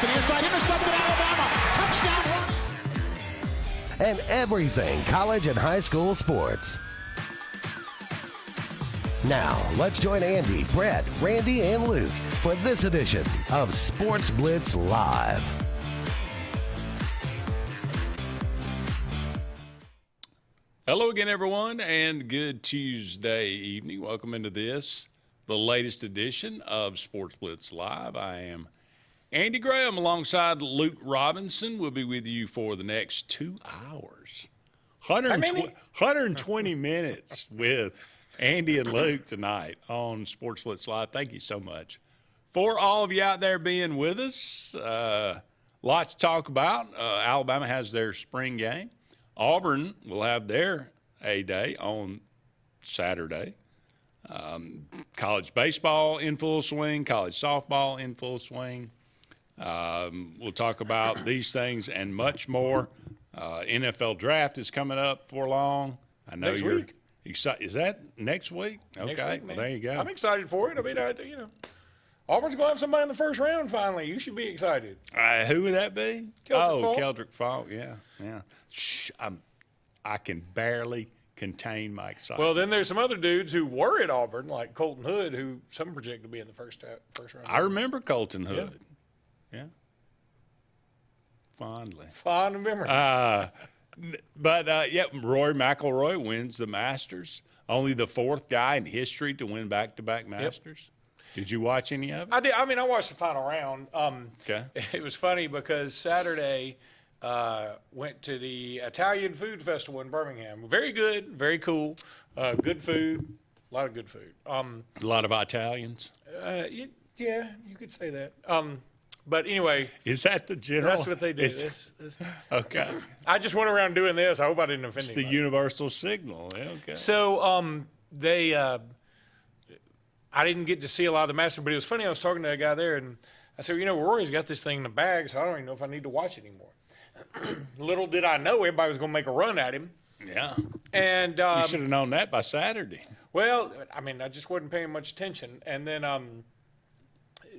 left to the inside, intercepted Alabama. Touchdown run. And everything college and high school sports. Now, let's join Andy, Brett, Randy, and Luke for this edition of Sports Blitz Live. Hello again, everyone, and good Tuesday evening. Welcome into this, the latest edition of Sports Blitz Live. I am Andy Graham alongside Luke Robinson. We'll be with you for the next 2 hours. 120 minutes with Andy and Luke tonight on Sports Blitz Live. Thank you so much for all of you out there being with us. Lots to talk about. Alabama has their spring game. Auburn will have their A-Day on Saturday. College baseball in full swing, college softball in full swing. We'll talk about these things and much more. NFL draft is coming up for long. I know next you're week. excited. Is that next week? Okay, Next week, man. well, there you go. I'm excited for it. I mean, Auburn's going to have somebody in the first round finally. You should be excited. Who would that be? Keldrick Keldrick Faulk. Faulk, yeah. Shh, I can barely contain my excitement. Well, then there's some other dudes who were at Auburn, like Colton Hood, who some project to be in the first round. I remember Colton Hood. Yeah. Fondly. Fond memories. But Rory McIlroy wins the Masters. Only the fourth guy in history to win back-to-back Masters. Did you watch any of it? I did. I mean, I watched the final round. Okay. It was funny because Saturday went to the Italian Food Festival in Birmingham. Very good, very cool. Good food, a lot of good food. A lot of Italians. Yeah, you could say that. But anyway, Is that the general? that's what they do. Okay. I just went around doing this. I hope I didn't offend It's the anybody. universal signal. Yeah, okay. So I didn't get to see a lot of the Masters, but it was funny. I was talking to a guy there, and I said, Rory's got this thing in the bag, so I don't even know if I need to watch it anymore. Little did I know everybody was going to make a run at him. Yeah. And You should have known that by Saturday. well, I mean, I just wasn't paying much attention. And then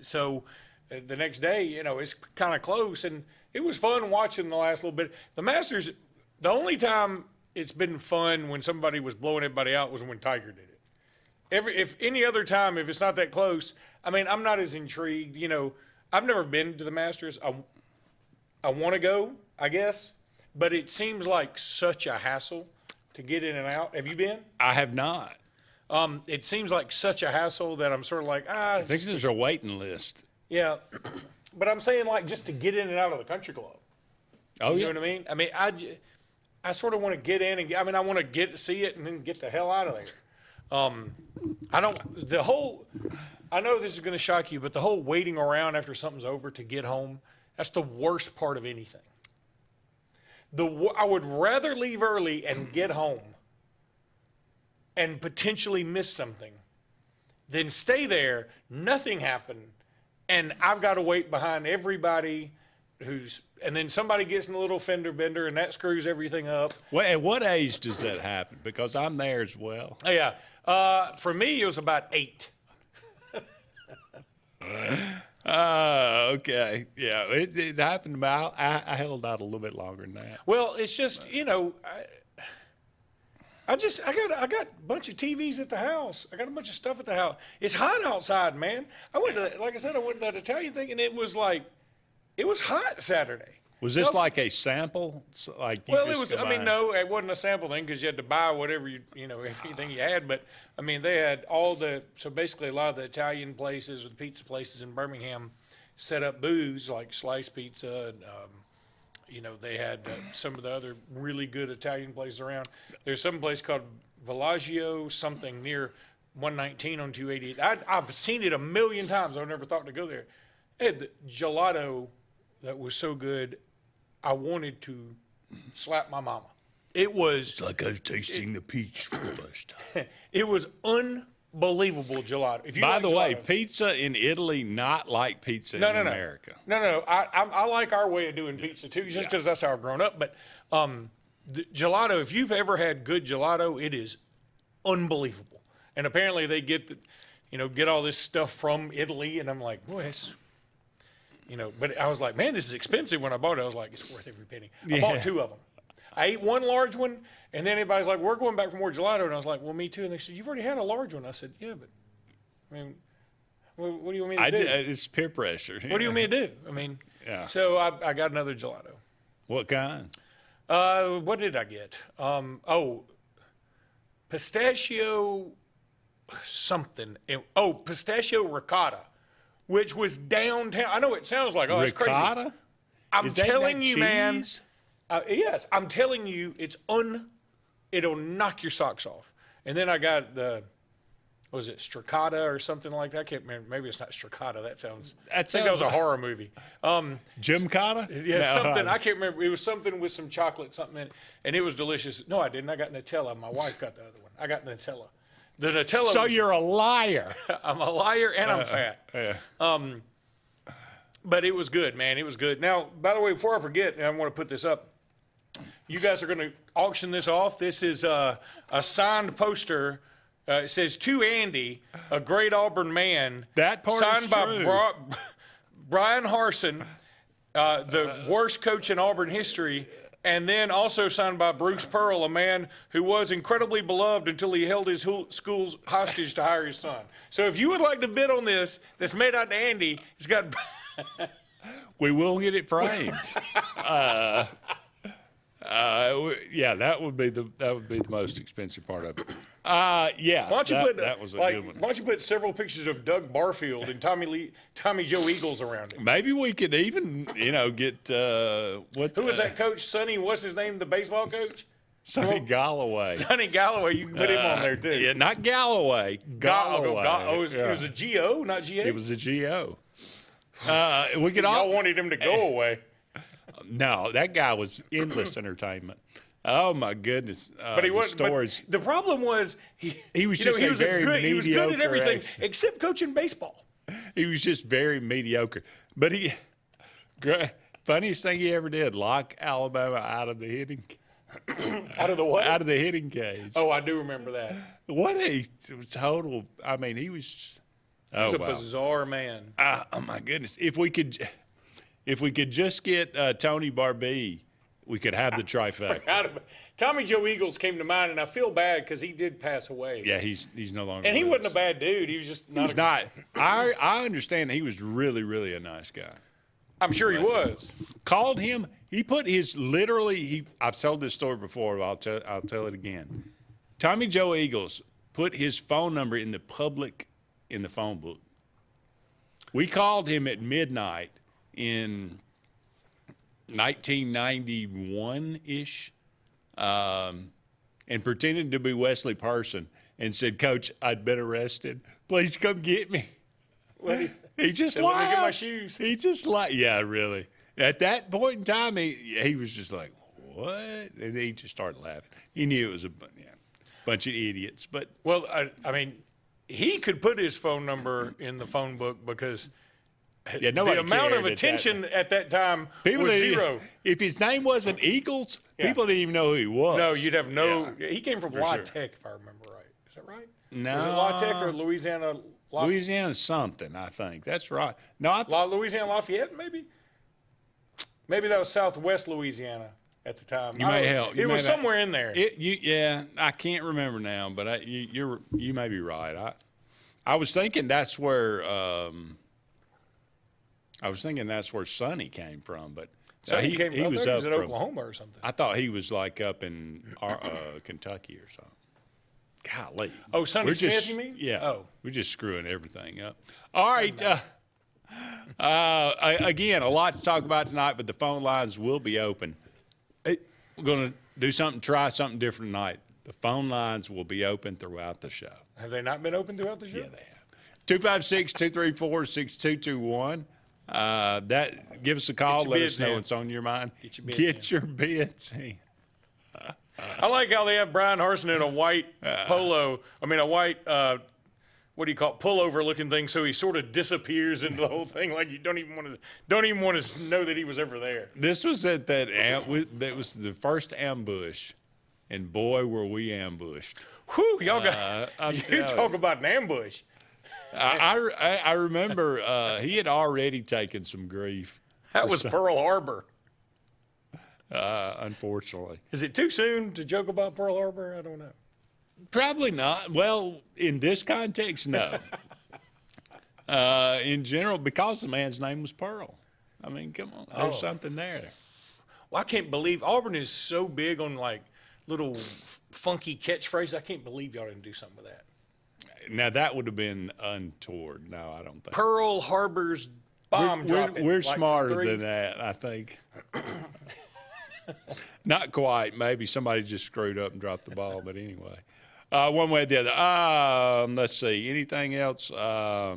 so the next day, it's kind of close, and it was fun watching the last little bit. The Masters, the only time it's been fun when somebody was blowing everybody out was when Tiger did it. If any other time, if it's not that close, I mean, I'm not as intrigued. I've never been to the Masters. I want to go, I guess, but it seems like such a hassle to get in and out. Have you been? I have not. It seems like such a hassle that I'm sort of like, I think there's a waiting list. yeah. But I'm saying like just to get in and out of the country club. Oh, You yeah. know what I mean? I mean, I sort of want to get in and I want to get to see it and then get the hell out of there. I know this is going to shock you, but the whole waiting around after something's over to get home, that's the worst part of anything. I would rather leave early and get home and potentially miss something than stay there, nothing happened, and I've got to wait behind everybody and then somebody gets in a little fender bender and that screws everything up. Well, at what age does that happen? Because I'm there as well. Yeah. For me, it was about 8. Okay. Yeah, it happened to me. I held out a little bit longer than that. Well, it's just, I got a bunch of TVs at the house. I got a bunch of stuff at the house. It's hot outside, man. I went to that Italian thing, and it was hot Saturday. Was this like a sample? Like you Well, it just was. go I mean, by- no, it wasn't a sample thing because you had to buy whatever anything you had. But I mean, they had so basically a lot of the Italian places or the pizza places in Birmingham set up booths like Slice Pizza, and they had some of the other really good Italian places around. There's some place called Villaggio something near 119 on 288. I've seen it a million times. I've never thought to go there. They had the gelato that was so good. I wanted to slap my mama. It was It's like I was tasting the peach for the first time. it was unbelievable gelato. If you By like the way, gelato- pizza in Italy, not like pizza in America. No. I like our way of doing pizza too, just because that's how I've grown up. But the gelato, if you've ever had good gelato, it is unbelievable. And apparently they get all this stuff from Italy, and I'm like, boy, But I was like, man, this is expensive when I bought it. I was like, it's worth every penny. I bought 2 of them. I ate one large one, and then everybody's like, we're going back for more gelato. And I was like, well, me too. And they said, you've already had a large one. I said, yeah, but, I mean, what do you want me to do? It's peer pressure. What do you want me to do? I mean, so I got another gelato. What kind? What did I get? Pistachio something. Pistachio ricotta, which was downtown. I know it sounds like, that's crazy. Ricotta? I'm telling you, man. Cheese? Yes, I'm telling you, it'll knock your socks off. And then I got was it Stracata or something like that? I can't remember. Maybe it's not Stracata. I think that was a horror movie. Gymkhana? Yeah, something. I can't remember. It was something with some chocolate, something in it, and it was delicious. No, I didn't. I got Nutella. My wife got the other one. I got Nutella. The Nutella. So you're a liar. I'm a liar and I'm fat. Yeah. But it was good, man. It was good. Now, by the way, before I forget, and I want to put this up, you guys are going to auction this off. This is a signed poster. It says, to Andy, a great Auburn man. That part signed is by true. Brian Harsin, the worst coach in Auburn history, and then also signed by Bruce Pearl, a man who was incredibly beloved until he held his schools hostage to hire his son. So if you would like to bid on this, that's made out to Andy, it's got. We will get it framed. Yeah, that would be the most expensive part of it. Yeah, Why don't you that was a good one. Why don't you put several pictures of Doug Barfield and Tommy Joe Eagles around it? Maybe we could even, get Who was that coach? Sonny, what's his name? The baseball coach? Sonny Galloway. Sonny Galloway. You can put him on there too. Yeah, not Galloway. Galloway. It was a G-O, not G-A? It was a G-O. We could Y'all wanted him to go away. No, that guy was endless entertainment. Oh my goodness! But he wasn't. But the problem was he was just he was good at everything except coaching baseball. He was just very mediocre. But funniest thing he ever did, lock Alabama out of the hitting. Out of the what? Out of the hitting cage. Oh, I do remember that. What a total! I mean, he was. He was a bizarre man. Oh my goodness! If we could just get Tony Barbee, we could have the trifecta. Tommy Joe Eagles came to mind, and I feel bad because he did pass away. Yeah, he's no longer. And he wasn't a bad dude. He was just not. I understand he was really, really a nice guy. I'm sure he was. Called him. He put his I've told this story before. But I'll tell it again. Tommy Joe Eagles put his phone number in the phone book. We called him at midnight in 1991-ish, and pretended to be Wesley Person and said, "Coach, I'd been arrested. Please come get me." He just said, laughed. "Let me get my shoes." He just yeah, really. At that point in time, he was just like, "What?" And he just started laughing. He knew it was a bunch of idiots. But well, I mean, he could put his phone number in the phone book because. Yeah, the amount of attention at that time was zero. If his name wasn't Eagles, people didn't even know who he was. No, you'd have no. Yeah. He came from La Tech, if I remember right. Is that right? No. Was it La Tech or Louisiana? Louisiana something, I think. That's right. No, Louisiana Lafayette, maybe? Maybe that was Southwest Louisiana at the time. You may help. It was somewhere in there. Yeah, I can't remember now, but you may be right. I was thinking that's where. I was thinking that's where Sonny came from, but he was up in Oklahoma or something. I thought he was like up in Kentucky or something. Golly. Oh, Sonny Smith, you mean? Yeah. Oh. We're just screwing everything up. All right. Again, a lot to talk about tonight, but the phone lines will be open. We're going to try something different tonight. The phone lines will be open throughout the show. Have they not been open throughout the show? Yeah, they have. 256-234-6221. Give us a call. Let us know what's on your mind. Get your bids in. I like how they have Brian Harsin in a white polo. I mean, a white, what do you call it, pullover looking thing. So he sort of disappears into the whole thing. Like you don't even want to know that he was ever there. This was that was the first ambush, and boy, were we ambushed. Whew, y'all got, you talk about an ambush. I remember he had already taken some grief. That was Pearl Harbor. Unfortunately. Is it too soon to joke about Pearl Harbor? I don't know. Probably not. Well, in this context, no. In general, because the man's name was Pearl. I mean, come on. There's something there. Well, I can't believe Auburn is so big on, like, little funky catchphrases. I can't believe y'all didn't do something with that. Now, that would have been untoward. No, I don't think. Pearl Harbor's bomb dropping. We're like smarter than that, I think. Not quite. Maybe somebody just screwed up and dropped the ball, but anyway. One way or the other. Let's see. Anything else? I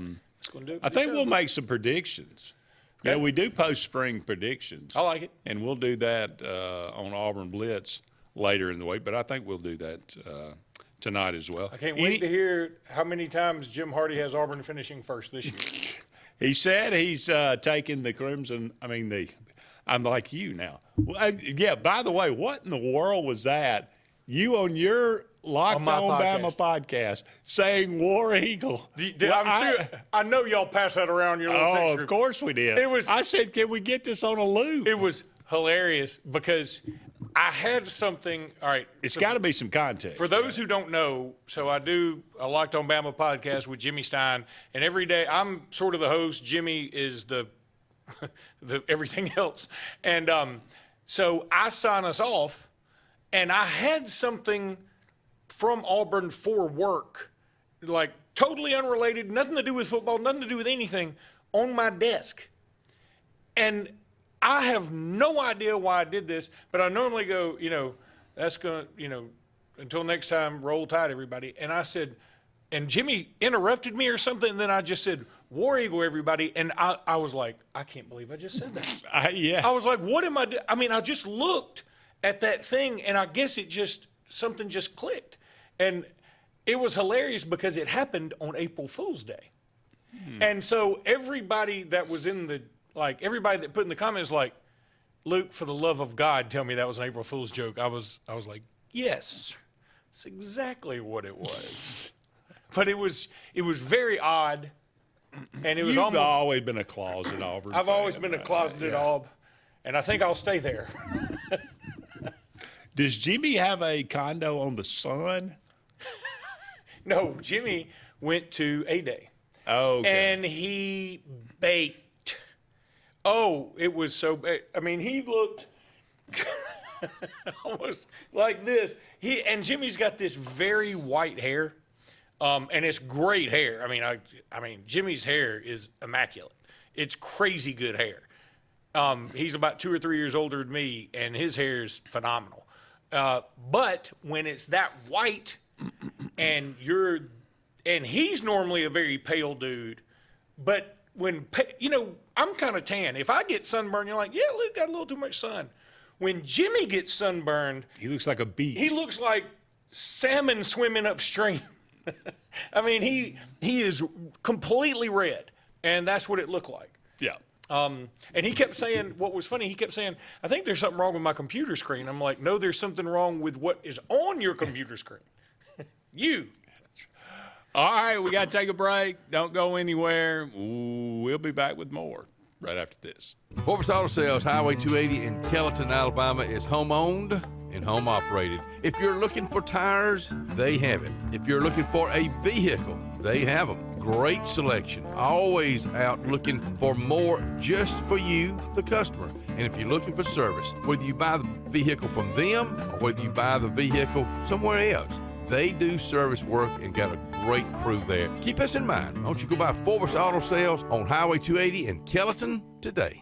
think we'll make some predictions. Okay. Yeah, we do post spring predictions. I like it. And we'll do that on Auburn Blitz later in the week, but I think we'll do that tonight as well. I can't wait to hear how many times Jim Hardy has Auburn finishing first this year. He said he's taking the Crimson. I'm like you now. Well, yeah, by the way, what in the world was that? You on your Locked On Bama podcast saying War Eagle. I know y'all pass that around your little text group. Of course we did. I said, can we get this on a loop? It was hilarious because I had something. All right. It's got to be some context. For those who don't know, so I do a Locked On Bama podcast with Jimmy Stein, and every day I'm sort of the host. Jimmy is the everything else. And so I sign us off, and I had something from Auburn for work, like totally unrelated, nothing to do with football, nothing to do with anything, on my desk. And I have no idea why I did this, but I normally go, that's going to, until next time, roll tide, everybody. And I said, and Jimmy interrupted me or something, and then I just said, War Eagle, everybody. And I was like, I can't believe I just said that. Yeah. I was like, what am I doing? I mean, I just looked at that thing, and I guess something just clicked. And it was hilarious because it happened on April Fool's Day. And so everybody that was everybody that put in the comments like, Luke, for the love of God, tell me that was an April Fool's joke. I was like, yes, that's exactly what it was. But it was very odd. And it was You've always been a closet Auburn. I've always been a closeted Aub, and I think I'll stay there. Does Jimmy have a condo on the Sun? No, Jimmy went to A-Day. Oh, okay. And he baked. Oh, it was so bad. I mean, he looked almost like this. And Jimmy's got this very white hair, and it's great hair. I mean, Jimmy's hair is immaculate. It's crazy good hair. He's about 2 or 3 years older than me, and his hair is phenomenal. But when it's that white, and he's normally a very pale dude, but when I'm kind of tan. If I get sunburned, you're like, yeah, Luke got a little too much sun. When Jimmy gets sunburned, he looks like a beet. He looks like salmon swimming upstream. I mean, he is completely red, and that's what it looked like. Yeah. And he kept saying, what was funny, he kept saying, I think there's something wrong with my computer screen. I'm like, no, there's something wrong with what is on your computer screen. You. All right, we got to take a break. Don't go anywhere. We'll be back with more right after this. Sportz Auto Sales, Highway 280 in Kellyton, Alabama, is home-owned and home-operated. If you're looking for tires, they have it. If you're looking for a vehicle, they have them. Great selection. Always out looking for more just for you, the customer. And if you're looking for service, whether you buy the vehicle from them or whether you buy the vehicle somewhere else, they do service work and got a great crew there. Keep us in mind. Don't you go by Sportz Auto Sales on Highway 280 in Kellyton today.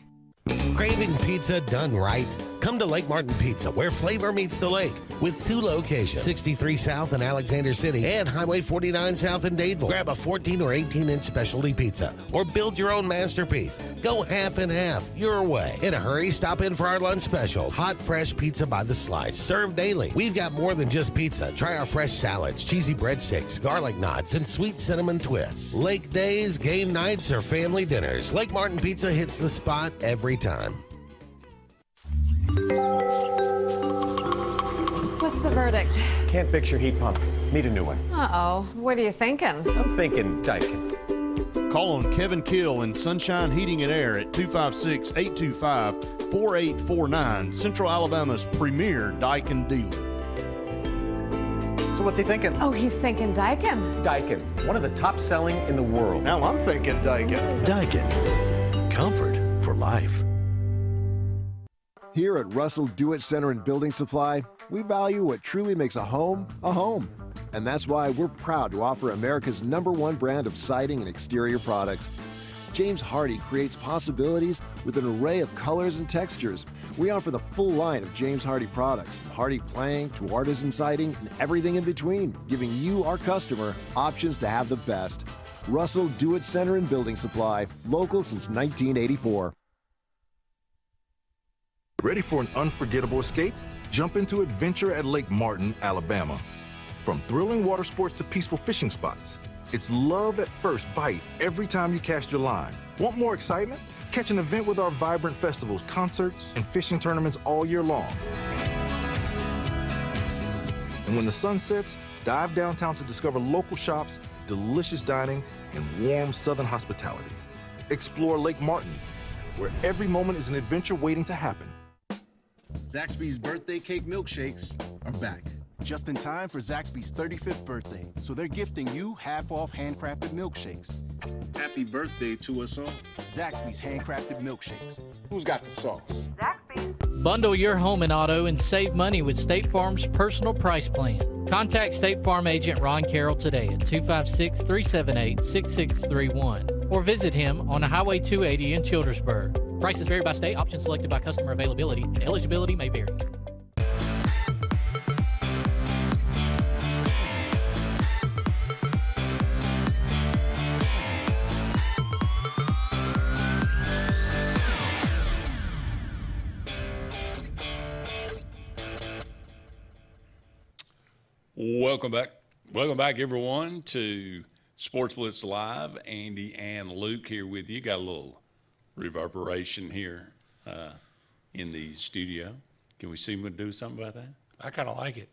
Craving pizza done right? Come to Lake Martin Pizza, where flavor meets the lake, with 2 locations, 63 South in Alexander City and Highway 49 South in Dadeville. Grab a 14 or 18-inch specialty pizza or build your own masterpiece. Go half and half your way. In a hurry, stop in for our lunch specials. Hot, fresh pizza by the slice, served daily. We've got more than just pizza. Try our fresh salads, cheesy breadsticks, garlic knots, and sweet cinnamon twists. Lake days, game nights, or family dinners, Lake Martin Pizza hits the spot every time. What's the verdict? Can't fix your heat pump. Need a new one. Uh-oh. What are you thinking? I'm thinking Daikin. Call on Kevin Kill and Sunshine Heating and Air at 256-825-4849, Central Alabama's premier Daikin dealer. So what's he thinking? Oh, he's thinking Daikin. Daikin, one of the top selling in the world. Now I'm thinking Daikin. Daikin, comfort for life. Here at Russell Do-It Center and Building Supply, we value what truly makes a home a home. And that's why we're proud to offer America's #1 brand of siding and exterior products. James Hardie creates possibilities with an array of colors and textures. We offer the full line of James Hardie products, from Hardie plank to artisan siding and everything in between, giving you, our customer, options to have the best. Russell Do-It Center and Building Supply, local since 1984. Ready for an unforgettable escape? Jump into adventure at Lake Martin, Alabama. From thrilling water sports to peaceful fishing spots, it's love at first bite every time you cast your line. Want more excitement? Catch an event with our vibrant festivals, concerts, and fishing tournaments all year long. And when the sun sets, dive downtown to discover local shops, delicious dining, and warm southern hospitality. Explore Lake Martin, where every moment is an adventure waiting to happen. Zaxby's birthday cake milkshakes are back. Just in time for Zaxby's 35th birthday, so they're gifting you half-off handcrafted milkshakes. Happy birthday to us all. Zaxby's handcrafted milkshakes. Who's got the sauce? Zaxby's. Bundle your home and auto and save money with State Farm's personal price plan. Contact State Farm agent Ron Carroll today at 256-378-6631 or visit him on Highway 280 in Childersburg. Prices vary by state. Options selected by customer availability. Eligibility may vary. Welcome back, everyone, to Sports Blitz Live. Andy and Luke here with you. Got a little reverberation here in the studio. Can we see him do something about that? I kind of like it.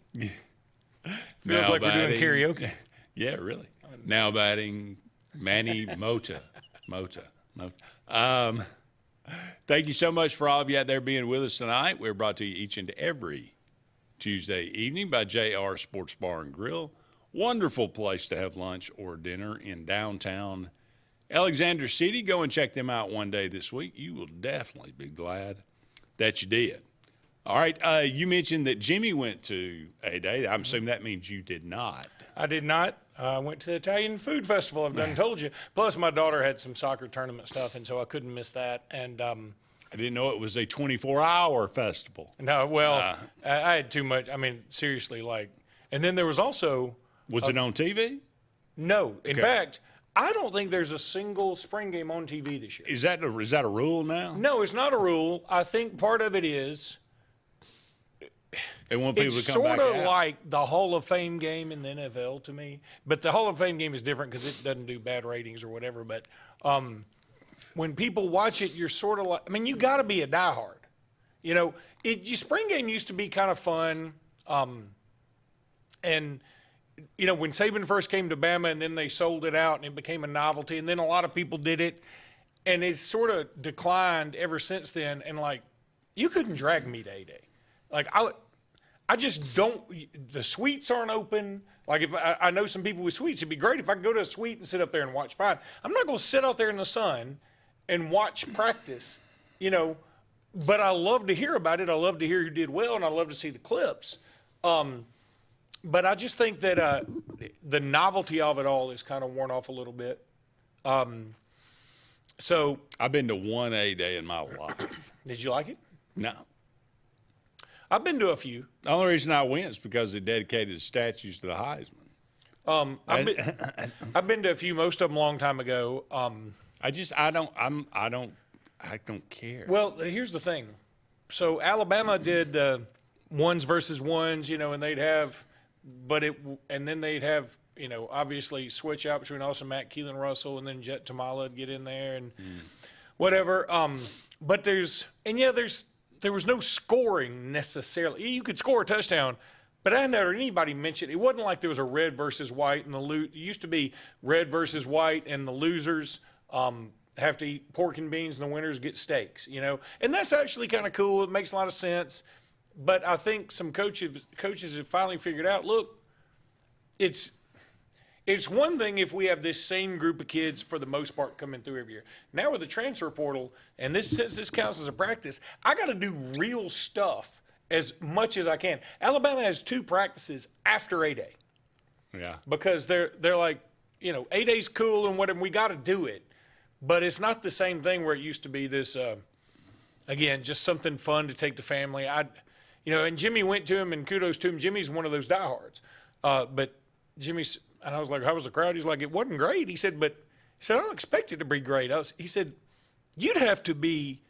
Feels like we're doing karaoke. Yeah, really. Now batting Manny Mota. Thank you so much for all of you out there being with us tonight. We're brought to you each and every Tuesday evening by JR Sports Bar and Grill. Wonderful place to have lunch or dinner in downtown Alexander City. Go and check them out one day this week. You will definitely be glad that you did. All right, you mentioned that Jimmy went to A-Day. I'm assuming that means you did not. I did not. I went to the Italian Food Festival. I've done told you. Plus, my daughter had some soccer tournament stuff, and so I couldn't miss that. And I didn't know it was a 24-hour festival. No, well, I had too much. I mean, seriously, and then there was also. Was it on TV? No. In fact, I don't think there's a single spring game on TV this year. Is that a rule now? No, it's not a rule. I think part of it is. They want people it's to come back sort of out. like the Hall of Fame game in the NFL to me. But the Hall of Fame game is different because it doesn't do bad ratings or whatever. But when people watch it, you're sort of like, I mean, you got to be a diehard. You know, spring game used to be kind of fun. And, you know, when Saban first came to Bama and then they sold it out and it became a novelty and then a lot of people did it. And it's sort of declined ever since then. And, you couldn't drag me to A-Day. I just don't – the suites aren't open. If I know some people with suites, it'd be great if I could go to a suite and sit up there and watch fine. I'm not going to sit out there in the sun and watch practice, you know, but I love to hear about it. I love to hear who did well, and I love to see the clips. But I just think that the novelty of it all is kind of worn off a little bit. So I've been to one A-Day in my life. Did you like it? No. I've been to a few. The only reason I went is because they dedicated statues to the Heisman. I've been to a few, most of them a long time ago. I don't care. Well, here's the thing. So Alabama did ones versus ones, you know, and they'd have, and then they'd have, you know, obviously switch out between Austin Mack, Keelan Russell, and then Jet Tamala would get in there and whatever. But there was no scoring necessarily. You could score a touchdown, but I never heard anybody mention it wasn't like there was a red versus white and it used to be red versus white and the losers have to eat pork and beans in the winters, get steaks, you know. And that's actually kind of cool. It makes a lot of sense. But I think some coaches have finally figured out, look, it's one thing if we have this same group of kids for the most part coming through every year. Now with the transfer portal, and since this counts as a practice, I got to do real stuff as much as I can. Alabama has 2 practices after A-Day. Yeah. Because they're like, you know, A-Day's cool and whatever, we got to do it. But it's not the same thing where it used to be this, again, just something fun to take the family. You know, and Jimmy went to him, and kudos to him. Jimmy's one of those diehards. But Jimmy's, and I was like, how was the crowd? He's like, it wasn't great. He said, I don't expect it to be great. He said, you'd have to be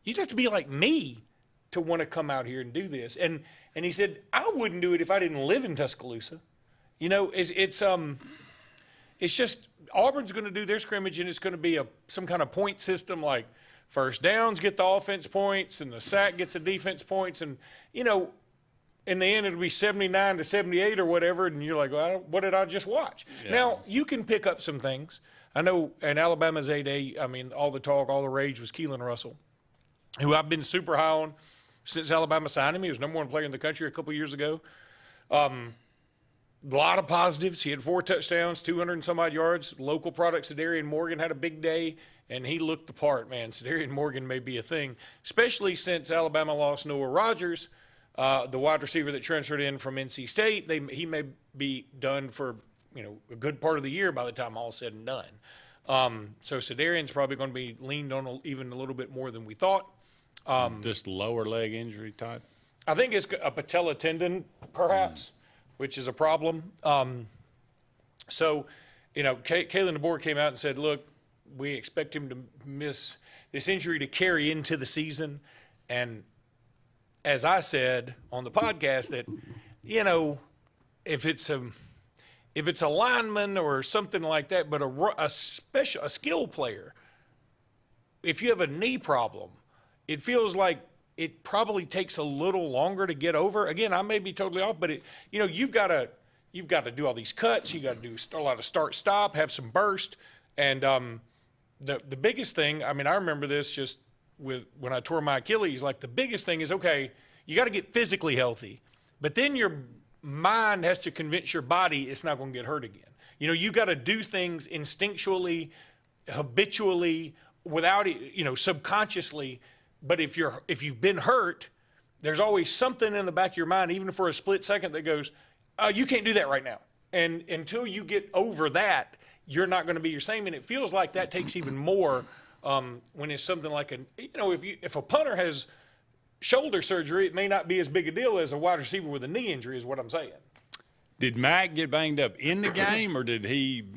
like me to want to come out here and do this. And he said, I wouldn't do it if I didn't live in Tuscaloosa. You know, it's just Auburn's going to do their scrimmage, and it's going to be some kind of point system, like first downs get the offense points and the sack gets the defense points. And, you know, in the end, it'll be 79-78 or whatever, and you're like, well, what did I just watch? Yeah. Now, you can pick up some things. I know in Alabama's A-Day, I mean, all the talk, all the rage was Keelan Russell, who I've been super high on since Alabama signed him. He was #1 player in the country a couple years ago. A lot of positives. He had 4 touchdowns, 200 and some odd yards. Local product, Cedarian Morgan, had a big day, and he looked the part, man. Cedarian Morgan may be a thing, especially since Alabama lost Noah Rogers, the wide receiver that transferred in from NC State. He may be done for, you know, a good part of the year by the time all said and done. So Cedarian's probably going to be leaned on even a little bit more than we thought. Just lower leg injury type? I think it's a patella tendon, perhaps. Which is a problem. So, you know, Kalen DeBoer came out and said, look, we expect him to miss this injury to carry into the season. And as I said on the podcast, that, you know, if it's a lineman or something like that, but a skill player, if you have a knee problem, it feels like it probably takes a little longer to get over. Again, I may be totally off, but you know, you've got to do all these cuts. You got to do a lot of start-stop, have some burst, and the biggest thing. I mean, I remember this just with when I tore my Achilles. Like the biggest thing is, okay, you got to get physically healthy, but then your mind has to convince your body it's not going to get hurt again. You know, you got to do things instinctually, habitually, without it, you know, subconsciously. But if you've been hurt, there's always something in the back of your mind, even for a split second, that goes, you can't do that right now. And until you get over that, you're not going to be your same. And it feels like that takes even more when it's something like if a punter has shoulder surgery, it may not be as big a deal as a wide receiver with a knee injury, is what I'm saying. Did Mac get banged up in the game, or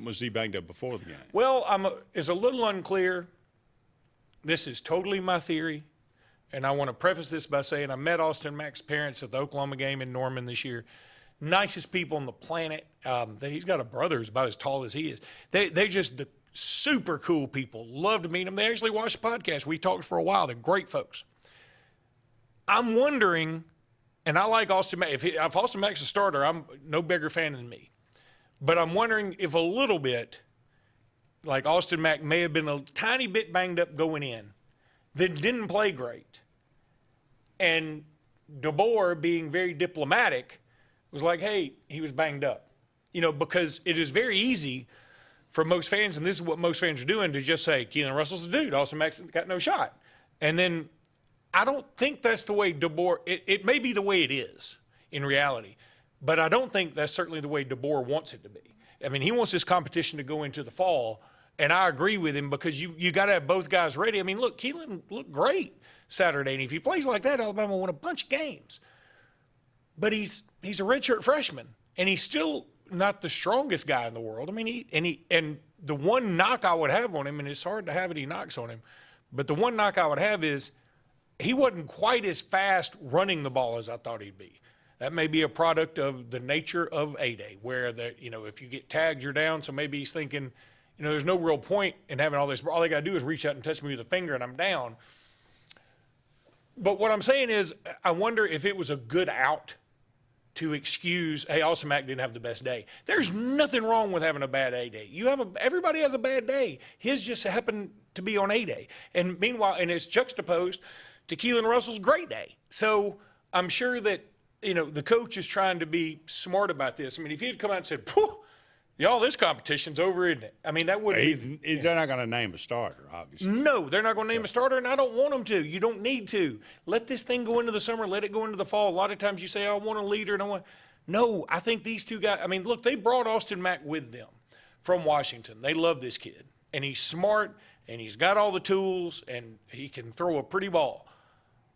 was he banged up before the game? Well, it's a little unclear. This is totally my theory. And I want to preface this by saying I met Austin Mack's parents at the Oklahoma game in Norman this year. Nicest people on the planet. He's got a brother who's about as tall as he is. They're just the super cool people. Love to meet them. They actually watched the podcast. We talked for a while. They're great folks. I'm wondering, and I like Austin Mack. If Austin Mack's a starter, I'm no bigger fan than me. But I'm wondering if a little bit, like Austin Mack may have been a tiny bit banged up going in, then didn't play great. And DeBoer, being very diplomatic, was like, hey, he was banged up. You know, because it is very easy for most fans, and this is what most fans are doing, to just say, Keelan Russell's a dude, Austin Mack's got no shot. And then I don't think that's the way DeBoer – it may be the way it is in reality, but I don't think that's certainly the way DeBoer wants it to be. I mean, he wants this competition to go into the fall, and I agree with him because you got to have both guys ready. I mean, look, Keelan looked great Saturday, and if he plays like that, Alabama will win a bunch of games. But he's a redshirt freshman, and he's still not the strongest guy in the world. I mean, and the one knock I would have on him, and it's hard to have any knocks on him, but the one knock I would have is he wasn't quite as fast running the ball as I thought he'd be. That may be a product of the nature of A-Day, where if you get tagged, you're down. So maybe he's thinking, there's no real point in having all this. All they got to do is reach out and touch me with a finger, and I'm down. But what I'm saying is, I wonder if it was a good out to excuse, hey, Austin Mack didn't have the best day. There's nothing wrong with having a bad A day. Everybody has a bad day. His just happened to be on A day. And meanwhile, and it's juxtaposed to Keelan Russell's great day. So I'm sure that, the coach is trying to be smart about this. I mean, if he had come out and said, "Phew, y'all, this competition's over, isn't it?" I mean, that wouldn't be. They're not going to name a starter, obviously. No, they're not going to name a starter, and I don't want them to. You don't need to. Let this thing go into the summer. Let it go into the fall. A lot of times you say, I want a leader. And I want. No, I think these two guys, look, they brought Austin Mack with them from Washington. They love this kid, and he's smart, and he's got all the tools, and he can throw a pretty ball.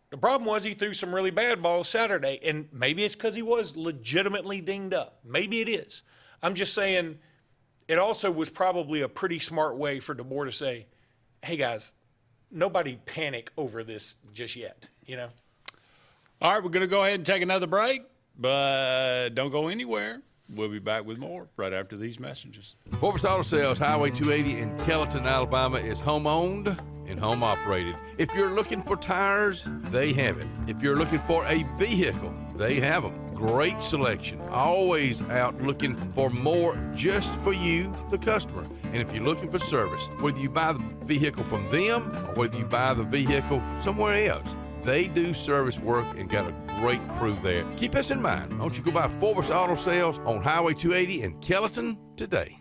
The problem was he threw some really bad balls Saturday, and maybe it's because he was legitimately dinged up. Maybe it is. I'm just saying it also was probably a pretty smart way for DeBoer to say, hey, guys, nobody panic over this just yet, All right, we're going to go ahead and take another break, but don't go anywhere. We'll be back with more right after these messages. Sportz Auto Sales, Highway 280 in Kellyton, Alabama, is home-owned and home-operated. If you're looking for tires, they have it. If you're looking for a vehicle, they have them. Great selection. Always out looking for more just for you, the customer. And if you're looking for service, whether you buy the vehicle from them or whether you buy the vehicle somewhere else, they do service work and got a great crew there. Keep us in mind. Don't you go by Sportz Auto Sales on Highway 280 in Kellyton today.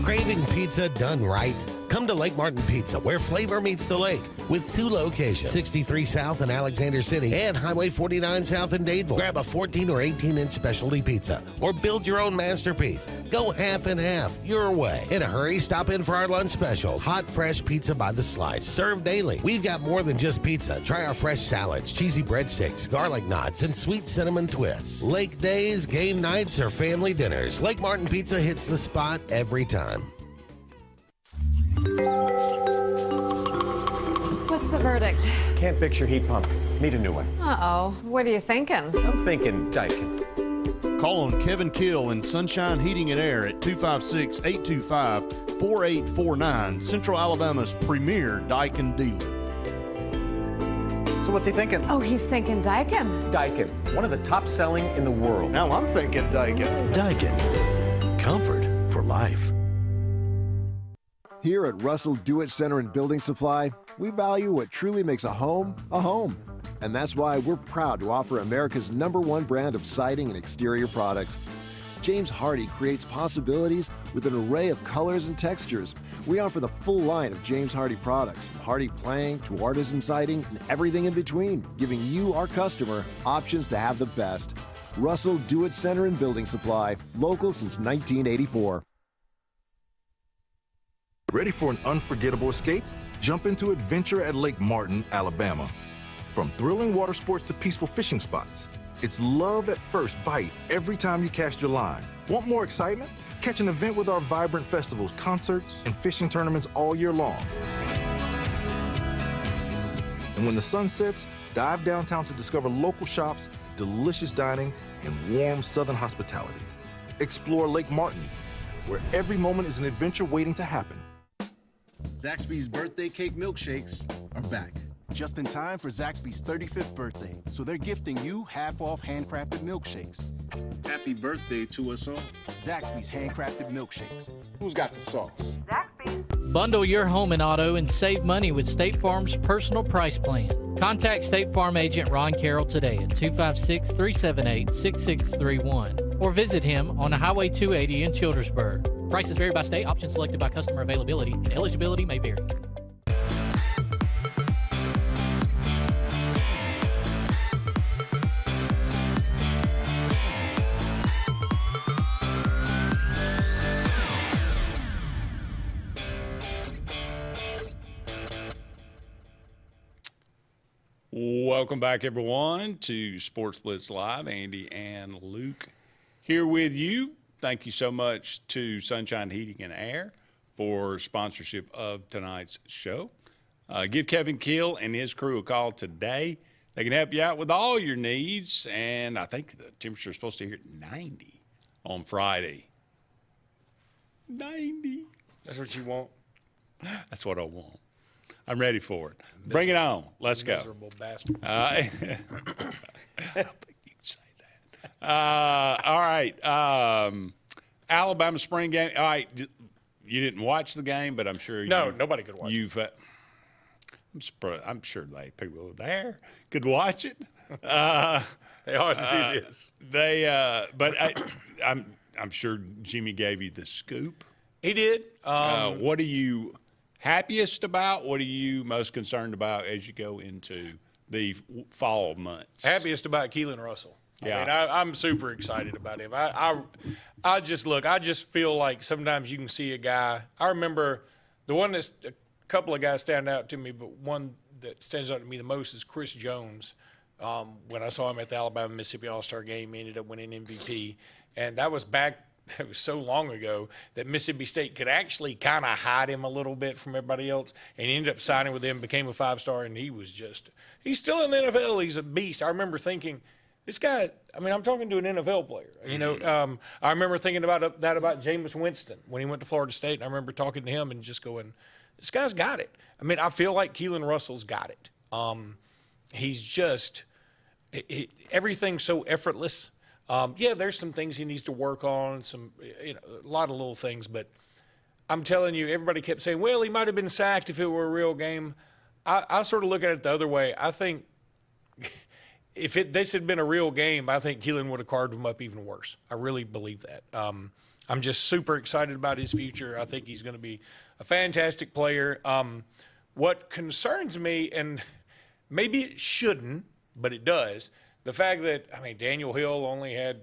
Craving pizza done right? Come to Lake Martin Pizza, where flavor meets the lake, with 2 locations, 63 South in Alexander City and Highway 49 South in Dadeville. Grab a 14 or 18-inch specialty pizza or build your own masterpiece. Go half and half your way. In a hurry, stop in for our lunch specials. Hot, fresh pizza by the slice, served daily. We've got more than just pizza. Try our fresh salads, cheesy breadsticks, garlic knots, and sweet cinnamon twists. Lake days, game nights, or family dinners, Lake Martin Pizza hits the spot every time. What's the verdict? Can't fix your heat pump. Need a new one. Uh-oh. What are you thinking? I'm thinking Daikin. Call on Kevin Kill in Sunshine Heating and Air at 256-825-4849, Central Alabama's premier Daikin dealer. So what's he thinking? Oh, he's thinking Daikin. Daikin, one of the top selling in the world. Now I'm thinking Daikin. Daikin. Comfort for life. Here at Russell Do-It Center and Building Supply, we value what truly makes a home. And that's why we're proud to offer America's #1 brand of siding and exterior products. James Hardy creates possibilities with an array of colors and textures. We offer the full line of James Hardy products, from Hardy plank to artisan siding and everything in between, giving you, our customer, options to have the best. Russell Do-It Center and Building Supply, local since 1984. Ready for an unforgettable escape? Jump into adventure at Lake Martin, Alabama. From thrilling water sports to peaceful fishing spots, it's love at first bite every time you cast your line. Want more excitement? Catch an event with our vibrant festivals, concerts, and fishing tournaments all year long. And when the sun sets, dive downtown to discover local shops, delicious dining, and warm southern hospitality. Explore Lake Martin, where every moment is an adventure waiting to happen. Zaxby's birthday cake milkshakes are back. Just in time for Zaxby's 35th birthday, so they're gifting you half-off handcrafted milkshakes. Happy birthday to us all. Zaxby's handcrafted milkshakes. Who's got the sauce? Zaxby's. Bundle your home and auto and save money with State Farm's personal price plan. Contact State Farm agent Ron Carroll today at 256-378-6631 or visit him on Highway 280 in Childersburg. Prices vary by state, options selected by customer availability, and eligibility may vary. Welcome back, everyone, to Sports Blitz Live. Andy and Luke here with you. Thank you so much to Sunshine Heating and Air for sponsorship of tonight's show. Give Kevin Kill and his crew a call today. They can help you out with all your needs, and I think the temperature is supposed to hit 90 on Friday. 90. That's what you want? That's what I want. I'm ready for it. Bring it on. Let's go. Miserable bastard. I don't think you can say that. All right. Alabama spring game. All right. You didn't watch the game, but I'm sure nobody could watch it. I'm surprised. I'm sure people there could watch it. They ought to do this. But I'm sure Jimmy gave you the scoop. He did. What are you happiest about? What are you most concerned about as you go into the fall months? Happiest about Keelan Russell. Yeah. I mean, I'm super excited about him. I just feel like sometimes you can see a guy. I remember the one that's a couple of guys stand out to me, but one that stands out to me the most is Chris Jones. When I saw him at the Alabama-Mississippi All-Star game, he ended up winning MVP. And that was so long ago that Mississippi State could actually kind of hide him a little bit from everybody else. And he ended up signing with them, became a 5-star, and he's still in the NFL. He's a beast. I remember thinking, this guy, I mean, I'm talking to an NFL player. You know, I remember thinking about Jameis Winston when he went to Florida State, and I remember talking to him and just going, this guy's got it. I mean, I feel like Keelan Russell's got it. He's just everything's so effortless. Yeah, there's some things he needs to work on, a lot of little things, but I'm telling you, everybody kept saying, well, he might have been sacked if it were a real game. I sort of look at it the other way. I think if this had been a real game, I think Keelan would have carved him up even worse. I really believe that. I'm just super excited about his future. I think he's going to be a fantastic player. What concerns me, and maybe it shouldn't, but it does, the fact that, I mean, Daniel Hill only had,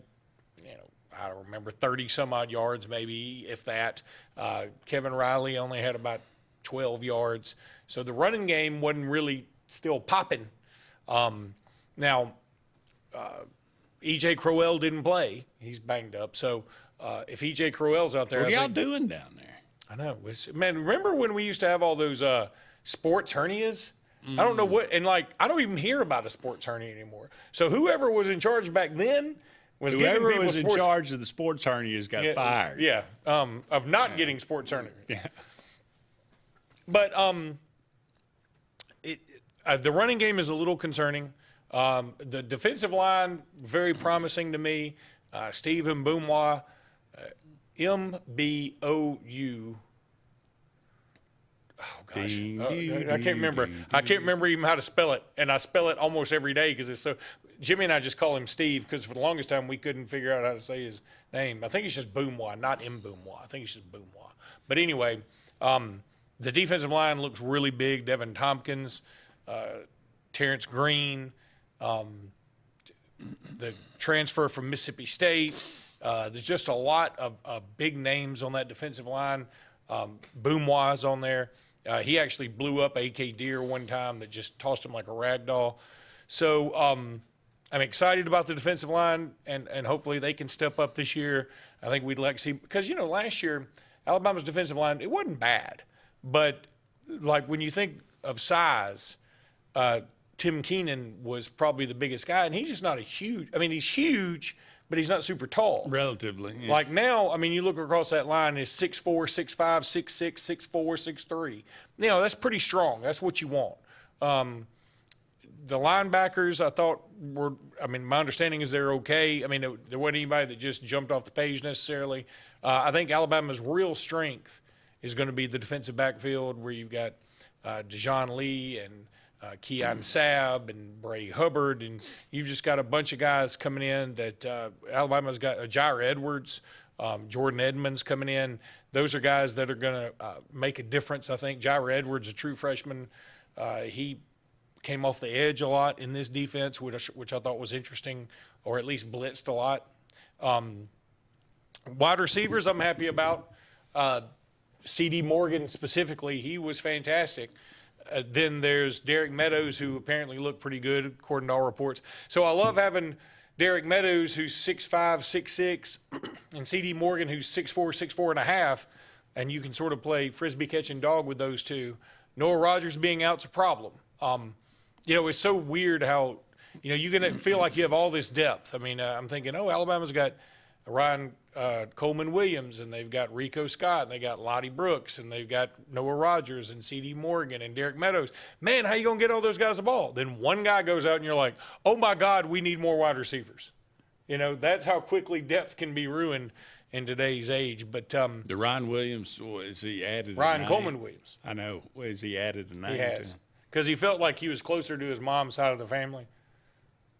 I don't remember, 30-some-odd yards maybe, if that. Kevin Riley only had about 12 yards. So the running game wasn't really still popping. Now, E.J. Crowell didn't play. He's banged up. So if E.J. Crowell's out there. What are y'all doing down there? I know. Man, remember when we used to have all those sports hernias? I don't know what, and I don't even hear about a sports hernia anymore. So whoever was in charge back then was whoever giving people was in charge of the sports hernias got fired. Yeah, of not getting sports hernias. Yeah. But the running game is a little concerning. The defensive line, very promising to me. Steve Mbumwa, M-B-O-U. Oh gosh, I can't remember. I can't remember even how to spell it, and I spell it almost every day because it's so. Jimmy and I just call him Steve because for the longest time we couldn't figure out how to say his name. I think it's just Boomwa, not Mbumwa. I think it's just Boomwa. But anyway, the defensive line looks really big. Devin Tompkins, Terrence Green, the transfer from Mississippi State. There's just a lot of big names on that defensive line. Boomwa's on there. He actually blew up A.K. Deer one time that just tossed him like a rag doll. So I'm excited about the defensive line, and hopefully they can step up this year. I think we'd like to see – because, last year Alabama's defensive line, it wasn't bad. But, when you think of size, Tim Keenan was probably the biggest guy, and he's just not he's huge – but he's not super tall. Relatively. Yeah. Now, you look across that line, it's 6'4", 6'5", 6'6", 6'4", 6'3". That's pretty strong. That's what you want. The linebackers, I thought my understanding is they're okay. There wasn't anybody that just jumped off the page necessarily. I think Alabama's real strength is going to be the defensive backfield where you've got Dejon Lee and Keon Sabb and Bray Hubbard, and you've just got a bunch of guys coming in that Alabama's got Jair Edwards, Jordan Edmonds coming in. Those are guys that are going to make a difference, I think. Jair Edwards, a true freshman, he came off the edge a lot in this defense, which I thought was interesting, or at least blitzed a lot. Wide receivers I'm happy about. C.D. Morgan specifically, he was fantastic. Then there's Derek Meadows, who apparently looked pretty good, according to all reports. So I love having Derek Meadows, who's 6'5", 6'6", and C.D. Morgan, who's 6'4", 6'4.5", and you can sort of play frisbee catching dog with those two. Noah Rogers being out's a problem. It's so weird how, you're going to feel like you have all this depth. I'm thinking, Alabama's got Ryan Coleman Williams, and they've got Rico Scott, and they got Lottie Brooks, and they've got Noah Rogers and C.D. Morgan and Derek Meadows. Man, how you going to get all those guys the ball? Then one guy goes out, and you're like, oh, my God, we need more wide receivers. You know, that's how quickly depth can be ruined in today's age. But the Ryan Williams, is he added? Ryan Coleman Williams. I know. Is he added a name? He has, because he felt like he was closer to his mom's side of the family,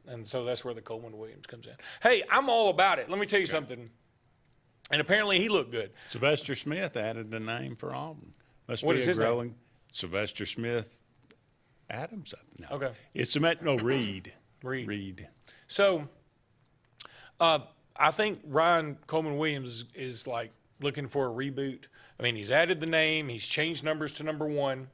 and so that's where the Coleman Williams comes in. Hey, I'm all about it. Let me tell you something. And apparently he looked good. Sylvester Smith added a name for Auburn. What is his name? Sylvester Smith Adams. No. Okay. It's Reed. Reed. So, I think Ryan Coleman Williams is like looking for a reboot. I mean, he's added the name. He's changed numbers to number 1.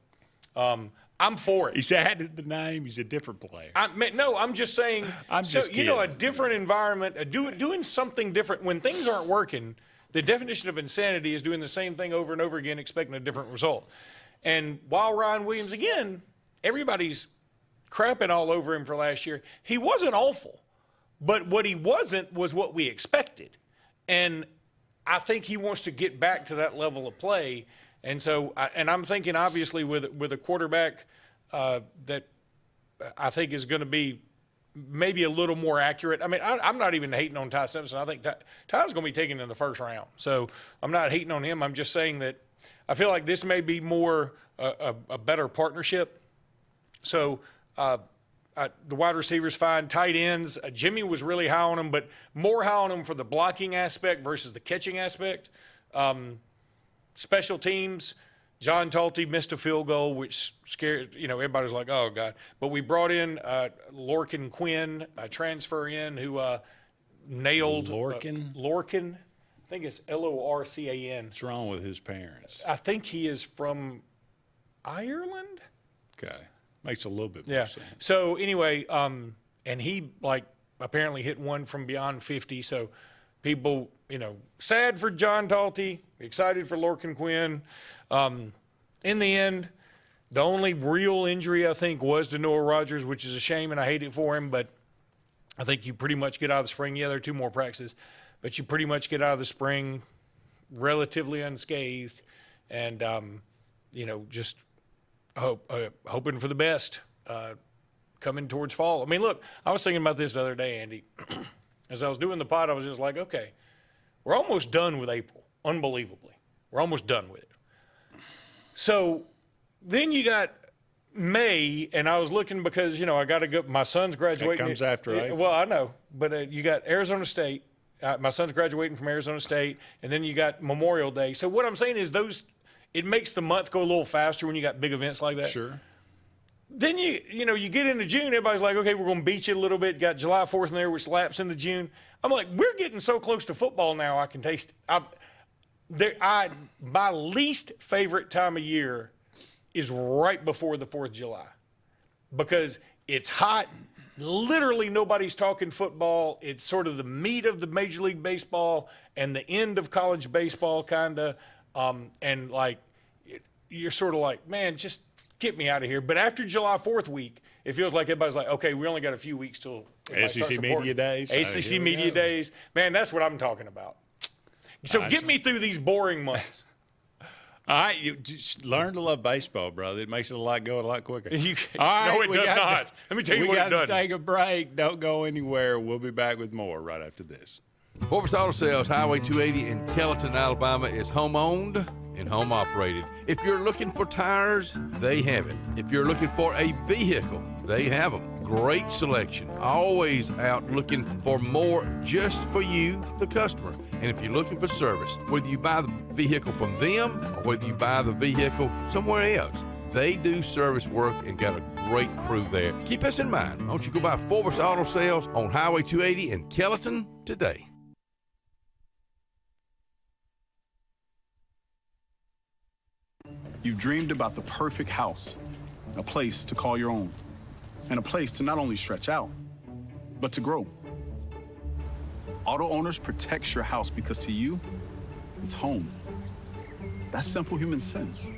I'm for it. He's added the name. He's a different player. I'm just saying. I'm just kidding. A different environment, doing something different. When things aren't working, the definition of insanity is doing the same thing over and over again, expecting a different result. And while Ryan Williams, again, everybody's crapping all over him for last year, he wasn't awful. But what he wasn't was what we expected. And I think he wants to get back to that level of play. And so, I'm thinking, obviously, with a quarterback that I think is going to be maybe a little more accurate. I mean, I'm not even hating on Ty Simpson. I think Ty's going to be taken in the first round. So I'm not hating on him. I'm just saying that I feel like this may be more a better partnership. So the wide receivers fine, tight ends. Jimmy was really high on him, but more high on him for the blocking aspect versus the catching aspect. Special teams, John Talty missed a field goal, which scared, everybody's like, oh, God. But we brought in Lorcan Quinn, a transfer in, who nailed Lorcan. I think it's Lorcan. What's wrong with his parents? I think he is from Ireland. Okay. Makes a little bit more sense. So, anyway, and he, apparently hit one from beyond 50. So, people, sad for John Talty, excited for Lorcan Quinn. In the end, the only real injury, I think, was to Noah Rogers, which is a shame, and I hate it for him. But I think you pretty much get out of the spring. Yeah, there are 2 more practices. But you pretty much get out of the spring relatively unscathed and, just hoping for the best coming towards fall. I mean, look, I was thinking about this the other day, Andy. As I was doing the pod, I was just like, okay, we're almost done with April, unbelievably. We're almost done with it. So then you got May, and I was looking because, I got to go. My son's graduating. That comes after April. Well, I know, but you got Arizona State. My son's graduating from Arizona State, and then you got Memorial Day. So what I'm saying is it makes the month go a little faster when you got big events like that. Sure. Then you get into June, everybody's like, okay, we're going to beat you a little bit. Got July 4th in there, which laps into June. I'm like, we're getting so close to football now, I can taste it. My least favorite time of year is right before the 4th of July because it's hot. Literally nobody's talking football. It's sort of the meat of the Major League Baseball and the end of college baseball kind of. And you're sort of like, man, just get me out of here. But after July 4th week, it feels like everybody's like, okay, we only got a few weeks till SEC Media Days. ACC Media Days. Man, that's what I'm talking about. So get me through these boring months. All right, you just learn to love baseball, brother. It makes it go a lot quicker. No, it does not. Let me tell you what it does. We got to take a break. Don't go anywhere. We'll be back with more right after this. Sportz Auto Sales, Highway 280 in Kellyton, Alabama, is home-owned and home-operated. If you're looking for tires, they have it. If you're looking for a vehicle, they have them. Great selection. Always out looking for more just for you, the customer. And if you're looking for service, whether you buy the vehicle from them or whether you buy the vehicle somewhere else, they do service work and got a great crew there. Keep us in mind. Why don't you go by Sportz Auto Sales on Highway 280 in Kellyton today. You've dreamed about the perfect house, a place to call your own, and a place to not only stretch out, but to grow. Auto Owners protects your house because to you, it's home. That's simple human sense.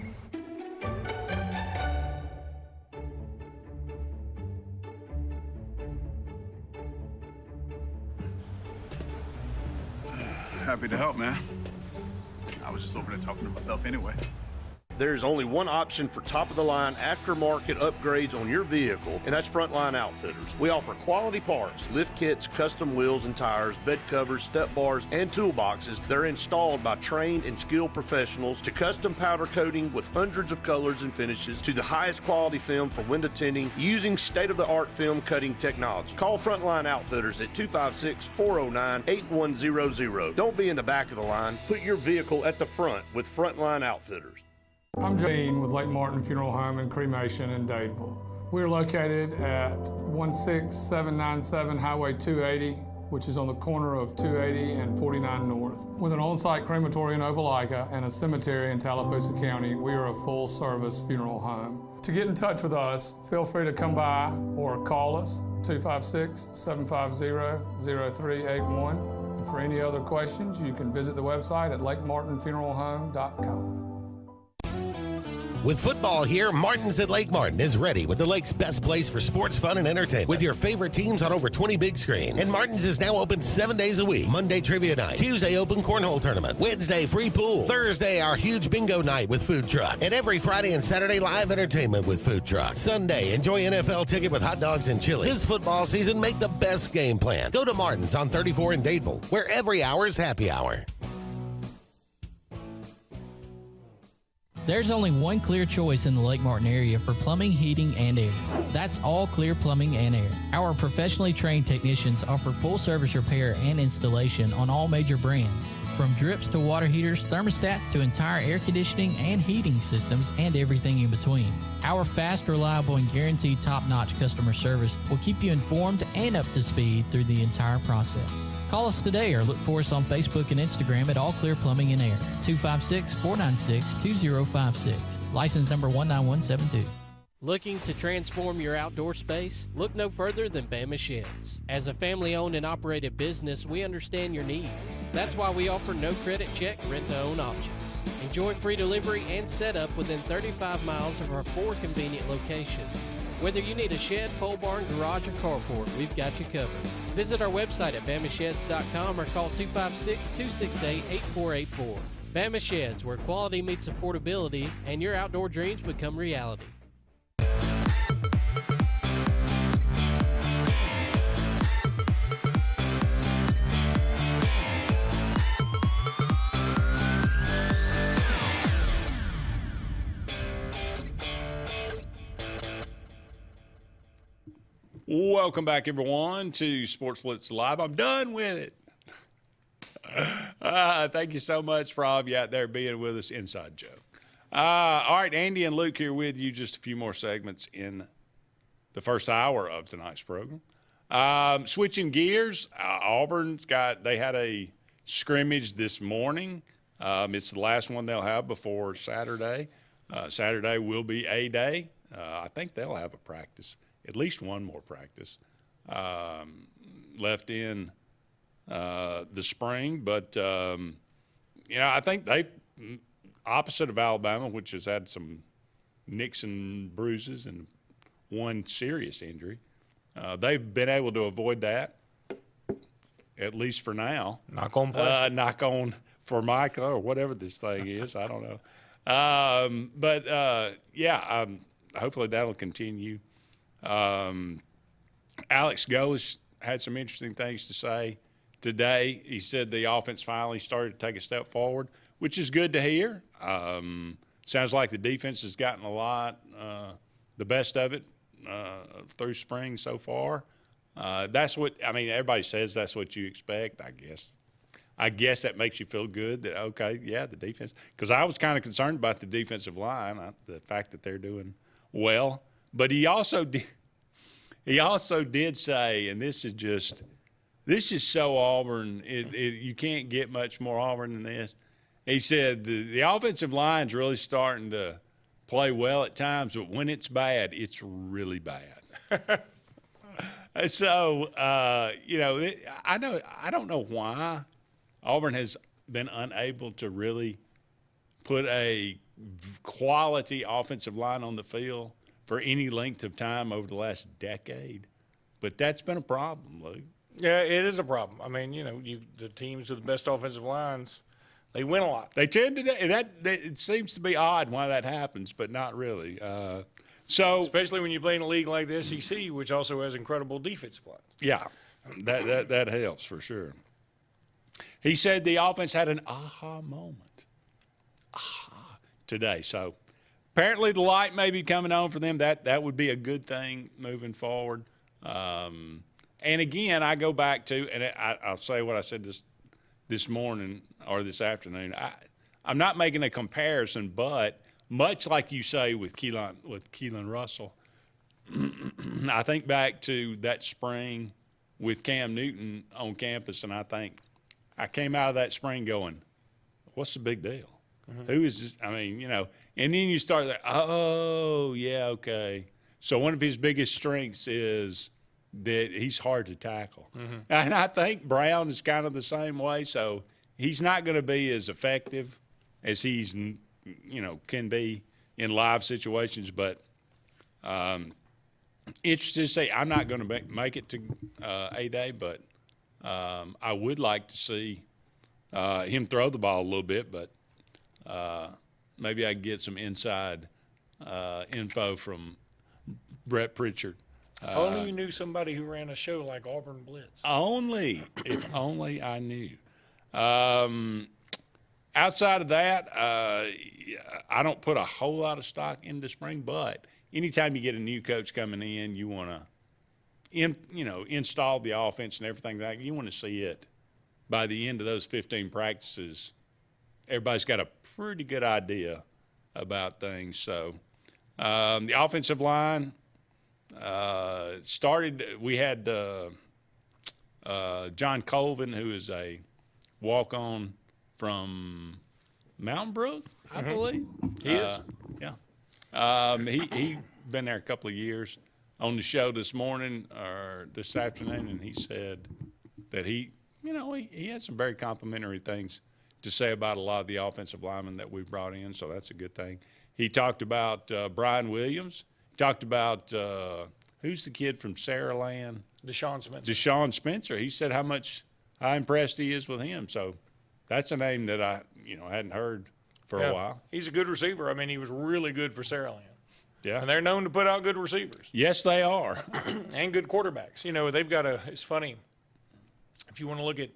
Happy to help, man. I was just over there talking to myself anyway. There's only one option for top-of-the-line aftermarket upgrades on your vehicle, and that's Frontline Outfitters. We offer quality parts, lift kits, custom wheels and tires, bed covers, step bars, and toolboxes. They're installed by trained and skilled professionals, to custom powder coating with hundreds of colors and finishes, to the highest quality film for window tinting using state-of-the-art film cutting technology. Call Frontline Outfitters at 256-409-8100. Don't be in the back of the line. Put your vehicle at the front with Frontline Outfitters. I'm Gene with Lake Martin Funeral Home and Cremation in Dadeville. We're located at 16797 Highway 280, which is on the corner of 280 and 49 North. With an on-site crematory in Opelika and a cemetery in Tallapoosa County, we are a full-service funeral home. To get in touch with us, feel free to come by or call us, 256-750-0381. And for any other questions, you can visit the website at lakemartinfuneralhome.com. With football here, Martin's at Lake Martin is ready with the lake's best place for sports, fun, and entertainment. With your favorite teams on over 20 big screens. And Martin's is now open 7 days a week. Monday, trivia night. Tuesday, open cornhole tournaments. Wednesday, free pool. Thursday, our huge bingo night with food trucks. And every Friday and Saturday, live entertainment with food trucks. Sunday, enjoy NFL ticket with hot dogs and chili. This football season, make the best game plan. Go to Martin's on 34 in Dadeville, where every hour is happy hour. There's only one clear choice in the Lake Martin area for plumbing, heating, and air. That's All Clear Plumbing and Air. Our professionally trained technicians offer full service repair and installation on all major brands. From drips to water heaters, thermostats to entire air conditioning and heating systems, and everything in between. Our fast, reliable, and guaranteed top-notch customer service will keep you informed and up to speed through the entire process. Call us today or look for us on Facebook and Instagram at All Clear Plumbing and Air, 256-496-2056. License number 19172. Looking to transform your outdoor space? Look no further than Bama Sheds. As a family-owned and operated business, we understand your needs. That's why we offer no credit check, rent-to-own options. Enjoy free delivery and setup within 35 miles of our 4 convenient locations. Whether you need a shed, pole barn, garage, or carport, we've got you covered. Visit our website at bamasheds.com or call 256-268-8484. Bama Sheds, where quality meets affordability and your outdoor dreams become reality. Welcome back, everyone, to Sports Blitz Live. I'm done with it. Thank you so much for all of you out there being with us. Inside joke. All right, Andy and Luke here with you. Just a few more segments in the first hour of tonight's program. Switching gears, Auburn's they had a scrimmage this morning. It's the last one they'll have before Saturday. Saturday will be a day. I think they'll have a practice. At least one more practice left in the spring. But, I think they, opposite of Alabama, which has had some nicks and bruises and one serious injury, they've been able to avoid that, at least for now. Knock on plastic. Knock on Formica or whatever this thing is. I don't know. Hopefully that'll continue. Alex Goes had some interesting things to say today. He said the offense finally started to take a step forward, which is good to hear. Sounds like the defense has gotten a lot, the best of it through spring so far. That's what, everybody says that's what you expect, I guess that makes you feel good that, okay, yeah, the defense. Because I was kind of concerned about the defensive line, the fact that they're doing well. But he also did say, and this is so Auburn, you can't get much more Auburn than this. He said the offensive line's really starting to play well at times, but when it's bad, it's really bad. So, I don't know why Auburn has been unable to really put a quality offensive line on the field for any length of time over the last decade. But that's been a problem, Luke. Yeah, it is a problem. The teams with the best offensive lines They win a lot. They tend to. That it seems to be odd why that happens, but not really. So especially when you play in a league like the SEC, which also has incredible defensive lines. Yeah, that helps for sure. He said the offense had an aha moment today. So apparently the light may be coming on for them. That would be a good thing moving forward. And again, I go back to, and I'll say what I said this morning or this afternoon. I'm not making a comparison, but much like you say with Keelan Russell, I think back to that spring with Cam Newton on campus, and I think I came out of that spring going, what's the big deal? Mm-hmm. Who is this? I mean, and then you start there, oh, yeah, okay. So one of his biggest strengths is that he's hard to tackle. Mm-hmm. And I think Brown is kind of the same way, so he's not going to be as effective as he's, can be in live situations. But interested to say, I'm not going to make it to A-Day, but I would like to see him throw the ball a little bit, but maybe I can get some inside info from Brett Pritchard. If only you knew somebody who ran a show like Auburn Blitz. If only I knew. Outside of that, I don't put a whole lot of stock into spring, but anytime you get a new coach coming in, you want to install the offense and everything like that. You want to see it by the end of those 15 practices. Everybody's got a pretty good idea about things. So the offensive line started. We had John Colvin, who is a walk-on from Mountain Brook, I believe. He is. Yeah. He been there a couple of years. On the show this morning or this afternoon, and he said that he had some very complimentary things to say about a lot of the offensive linemen that we brought in, so that's a good thing. He talked about Brian Williams. He talked about who's the kid from Saraland? Deshaun Spencer. He said how impressed he is with him. So that's a name that I hadn't heard for a while. He's a good receiver. I mean, he was really good for Saraland. Yeah. And they're known to put out good receivers. Yes, they are. And good quarterbacks. They've got it's funny, if you want to look at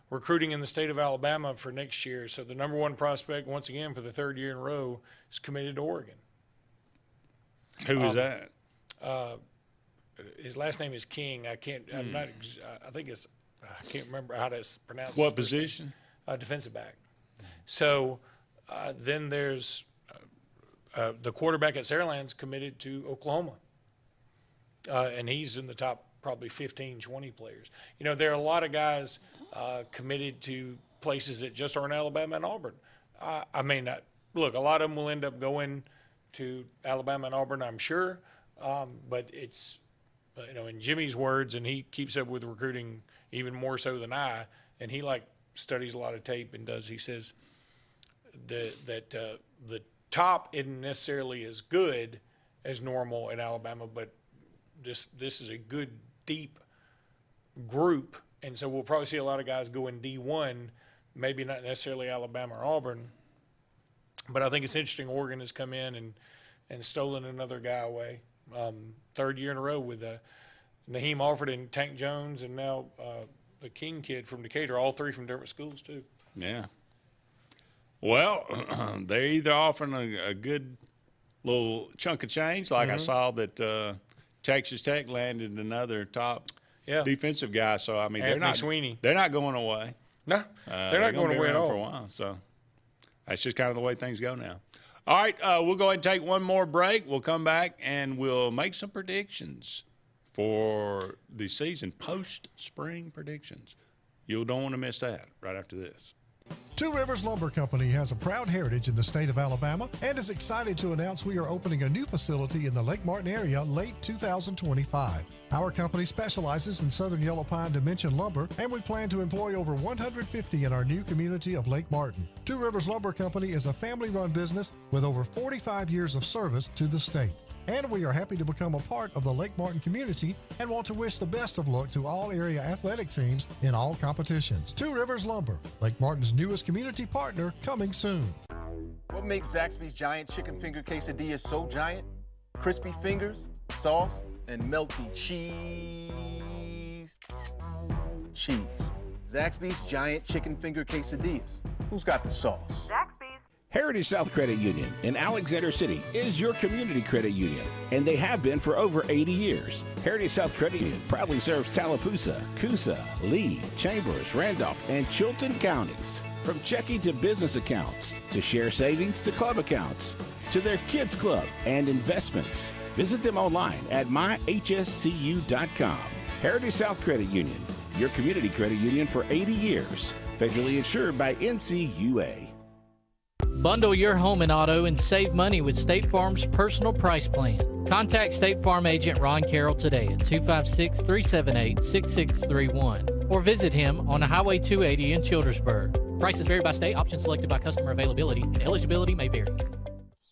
recruiting in the state of Alabama for next year, so the number one prospect, once again, for the third year in a row, is committed to Oregon. Who is that? His last name is King. I can't remember how to pronounce What position? Defensive back. So then there's the quarterback at Saraland's committed to Oklahoma. And he's in the top probably 15, 20 players. There are a lot of guys committed to places that just aren't Alabama and Auburn. Look, a lot of them will end up going to Alabama and Auburn, I'm sure. But it's, in Jimmy's words, and he keeps up with recruiting even more so than I, and he studies a lot of tape and he says that the top isn't necessarily as good as normal in Alabama, but this is a good, deep group, and so we'll probably see a lot of guys go in D1, maybe not necessarily Alabama or Auburn, but I think it's interesting Oregon has come in and stolen another guy away. Third year in a row with Naheem Alford and Tank Jones, and now the King kid from Decatur, all three from different schools too. Yeah. Well, they're either offering a good little chunk of change, like I saw that Texas Tech landed another top defensive guy. So they're not going away. No, they're not going away at all for a while. So that's just kind of the way things go now. All right, we'll go ahead and take one more break. We'll come back and we'll make some predictions for the season, post-spring predictions. You don't want to miss that right after this. Two Rivers Lumber Company has a proud heritage in the state of Alabama and is excited to announce we are opening a new facility in the Lake Martin area late 2025. Our company specializes in southern yellow pine dimension lumber, and we plan to employ over 150 in our new community of Lake Martin. Two Rivers Lumber Company is a family-run business with over 45 years of service to the state. And we are happy to become a part of the Lake Martin community and want to wish the best of luck to all area athletic teams in all competitions. Two Rivers Lumber, Lake Martin's newest community partner, coming soon. What makes Zaxby's giant chicken finger quesadillas so giant? Crispy fingers, sauce, and melty cheese. Zaxby's giant chicken finger quesadillas. Who's got the sauce? Zaxby's. Heritage South Credit Union in Alexander City is your community credit union, and they have been for over 80 years. Heritage South Credit Union proudly serves Tallapoosa, Coosa, Lee, Chambers, Randolph, and Chilton counties. From checking to business accounts, to share savings to club accounts, to their kids club and investments. Visit them online at myhscu.com. Heritage South Credit Union, your community credit union for 80 years. Federally insured by NCUA. Bundle your home and auto and save money with State Farm's personal price plan. Contact State Farm agent Ron Carroll today at 256-378-6631 or visit him on Highway 280 in Childersburg. Prices vary by state, options selected by customer availability, and eligibility may vary.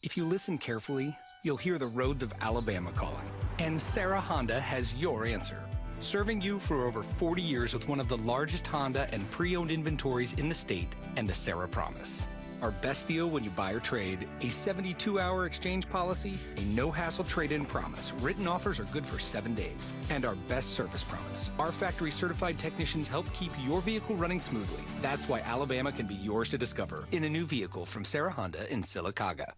If you listen carefully, you'll hear the roads of Alabama calling. And Sarah Honda has your answer. Serving you for over 40 years with one of the largest Honda and pre-owned inventories in the state and the Sarah Promise. Our best deal when you buy or trade, a 72-hour exchange policy, a no-hassle trade-in promise. Written offers are good for 7 days. And our best service promise. Our factory-certified technicians help keep your vehicle running smoothly. That's why Alabama can be yours to discover in a new vehicle from Sarah Honda in Sylacauga.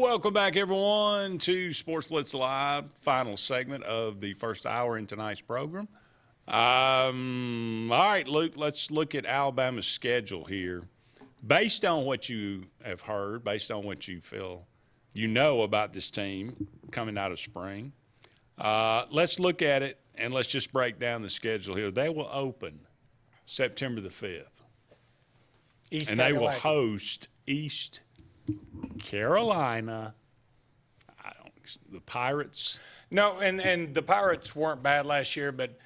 Welcome back, everyone, to Sports Blitz Live, final segment of the first hour in tonight's program. All right, Luke, let's look at Alabama's schedule here. Based on what you have heard, based on what you feel you know about this team coming out of spring, let's look at it, and let's just break down the schedule here. They will open September the 5th. And they will host East Carolina. The Pirates. No, and the Pirates weren't bad last year, but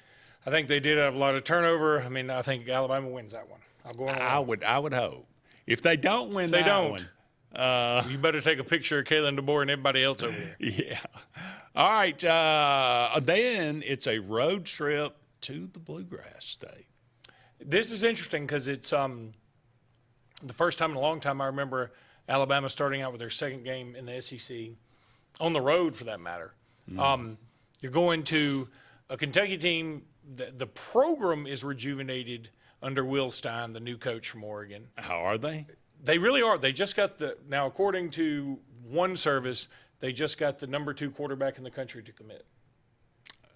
I think they did have a lot of turnover. I mean, I think Alabama wins that one. I'll go on. I would hope. If they don't win one, you better take a picture of Kalen DeBoer and everybody else over there. Yeah. All right. Then it's a road trip to the Bluegrass State. This is interesting because it's the first time in a long time I remember Alabama starting out with their second game in the SEC. On the road, for that matter. You're going to a Kentucky team. The program is rejuvenated under Will Stein, the new coach from Oregon. How are they? They really are. They just got now, according to one service, they just got the number 2 quarterback in the country to commit.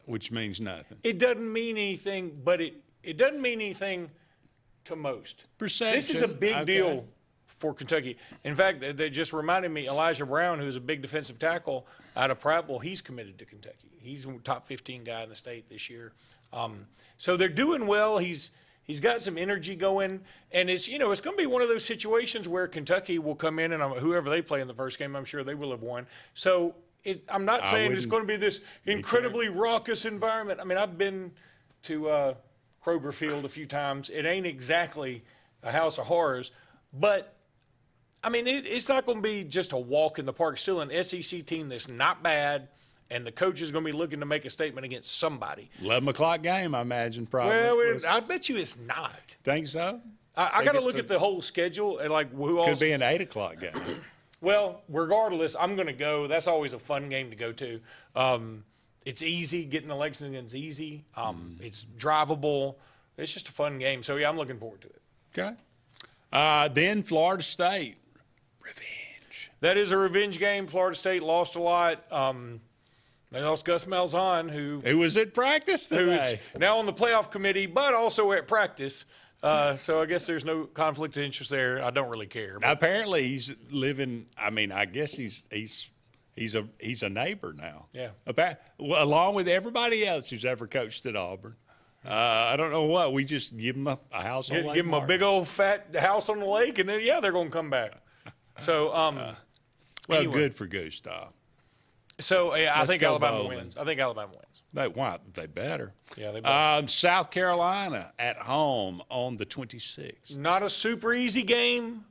Which means nothing. It doesn't mean anything, but it doesn't mean anything to most. Perception. This is a big deal for Kentucky. In fact, they just reminded me, Elijah Brown, who's a big defensive tackle out of Prattville, he's committed to Kentucky. He's a top 15 guy in the state this year. So they're doing well. He's got some energy going, and it's going to be one of those situations where Kentucky will come in, and whoever they play in the first game, I'm sure they will have won. So I'm not saying it's going to be this incredibly raucous environment. I mean, I've been to Kroger Field a few times. It ain't exactly a house of horrors, but I mean, it's not going to be just a walk in the park. Still an SEC team that's not bad, and the coach is going to be looking to make a statement against somebody. 11 o'clock game, I imagine, probably. Well, I bet you it's not. Think so? I got to look at the whole schedule and who else. Could be an 8 o'clock game. Well, regardless, I'm going to go. That's always a fun game to go to. It's easy. Getting to Lexington's easy. It's drivable. It's just a fun game. So, yeah, I'm looking forward to it. Okay. Then Florida State. Revenge. That is a revenge game. Florida State lost a lot. They lost Gus Malzahn, who was at practice today. Who is now on the playoff committee, but also at practice. So I guess there's no conflict of interest there. I don't really care. Apparently he's living. I mean, I guess he's He's a neighbor now. Yeah. Along with everybody else who's ever coached at Auburn. I don't know what. We just give them a house on Lake Give them a big old fat house on the lake, and then, they're going to come back. So, anyway. Good for Gustav. So, I think Alabama Bowling. wins. I think Alabama wins. They better. Yeah, they better. South Carolina at home on the 26th. Not a super easy game,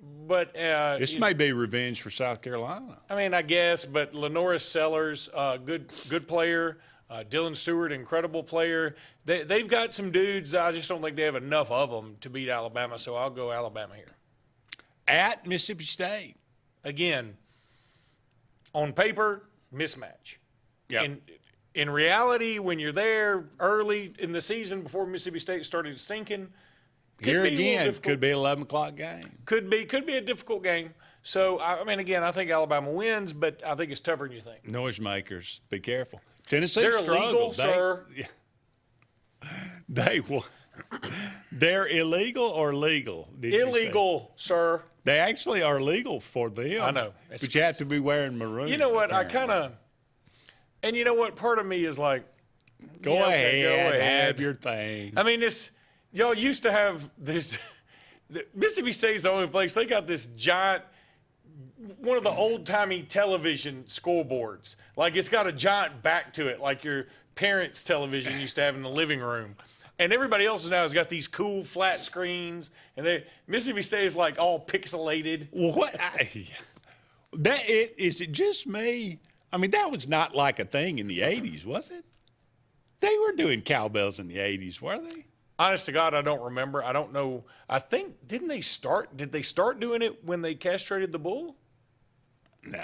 but this may be revenge for South Carolina. I mean, I guess, but Lenoris Sellers, good player. Dylan Stewart, incredible player. They've got some dudes. I just don't think they have enough of them to beat Alabama, so I'll go Alabama here. At Mississippi State. Again, on paper, mismatch. Yeah. In reality, when you're there early in the season before Mississippi State started stinking, Here again, could be an 11 o'clock game. Could be a difficult game. So, I mean, again, I think Alabama wins, but I think it's tougher than you think. Noisemakers, be careful. Tennessee They're struggled. illegal, sir. They're illegal or legal? Illegal, sir. They actually are legal for them. I know. But you have to be wearing maroon. You know what? Apparently. And you know what? Part of me is like, Go ahead. Have your thing. I mean, y'all used to have this. Mississippi State's the only place. They got this giant, one of the old-timey television scoreboards. Like, it's got a giant back to it, like your parents' television used to have in the living room. And everybody else now has got these cool flat screens. And Mississippi State is, like, all pixelated. What? Is it just me? I mean, that was not like a thing in the 80s, was it? They were doing cowbells in the 80s, were they? Honest to God, I don't remember. I don't know. I think, did they start doing it when they castrated the bull? Nah,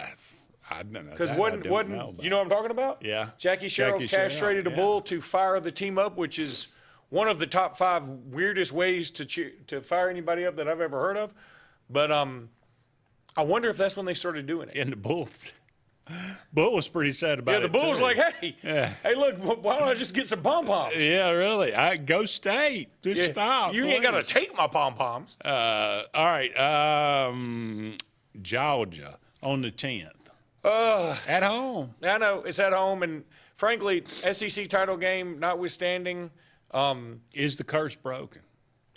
I don't know. Because you know what I'm talking about? Yeah. Jackie Sherrill castrated a bull to fire the team up, which is one of the top 5 weirdest ways to fire anybody up that I've ever heard of. But I wonder if that's when they started doing it. And the bull was pretty sad about it. Yeah, the bull was like, hey, look, why don't I just get some pom-poms? Yeah, really. Go State. Just stop. You ain't got to take my pom-poms. All right. Georgia on the 10th. At home. I know. It's at home. And, frankly, SEC title game notwithstanding. Is the curse broken?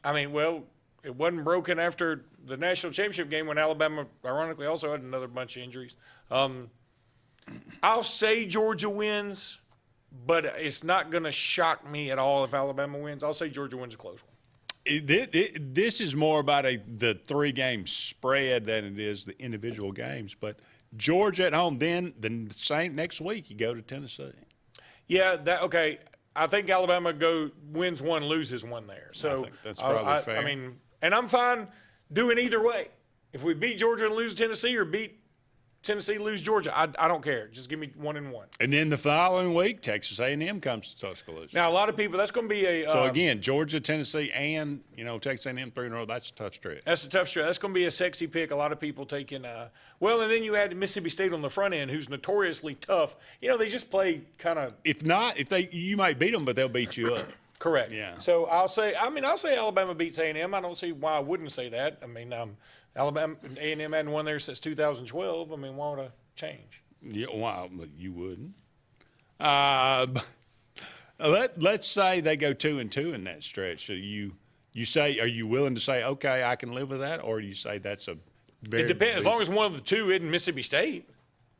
I mean, well, it wasn't broken after the national championship game when Alabama, ironically, also had another bunch of injuries. I'll say Georgia wins, but it's not going to shock me at all if Alabama wins. I'll say Georgia wins a close one. This is more about the 3-game spread than it is the individual games. But Georgia at home, then the same next week you go to Tennessee. Yeah, okay. I think Alabama wins one, loses one there. So I think that's probably fair. I mean, and I'm fine doing either way. If we beat Georgia and lose Tennessee, or beat Tennessee, lose Georgia, I don't care. Just give me 1 and 1. And then the following week, Texas A&M comes to Tuscaloosa. Now, a lot of people, that's going to be a so again, Georgia, Tennessee, and Texas A&M 3 in a row. That's a tough stretch. That's a tough stretch. That's going to be a sexy pick. A lot of people taking. And then you add Mississippi State on the front end, who's notoriously tough. They just play kind of. You might beat them, but they'll beat you up. Correct. Yeah. So I'll say Alabama beats A&M. I don't see why I wouldn't say that. I mean, Alabama A&M hadn't won there since 2012. I mean, why would I change? Yeah, well, you wouldn't. Let's say they go 2-2 in that stretch. So you say, are you willing to say, okay, I can live with that, or do you say that's a very? It depends. As long as one of the two isn't Mississippi State.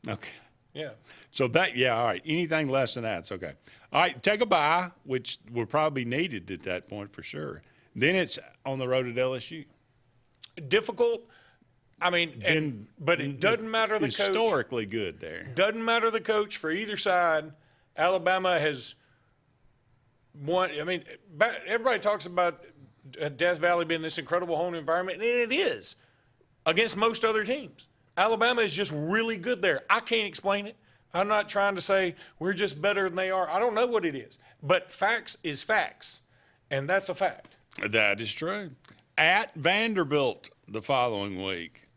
Okay. Yeah. So all right. Anything less than that, it's okay. All right, take a bye, which will probably be needed at that point for sure. Then it's on the road at LSU. Difficult. I mean, but it doesn't matter the coach. Historically good there. Doesn't matter the coach for either side. Alabama has won. I mean, everybody talks about Death Valley being this incredible home environment, and it is against most other teams. Alabama is just really good there. I can't explain it. I'm not trying to say we're just better than they are. I don't know what it is. But facts is facts, and that's a fact. That is true. At Vanderbilt the following week.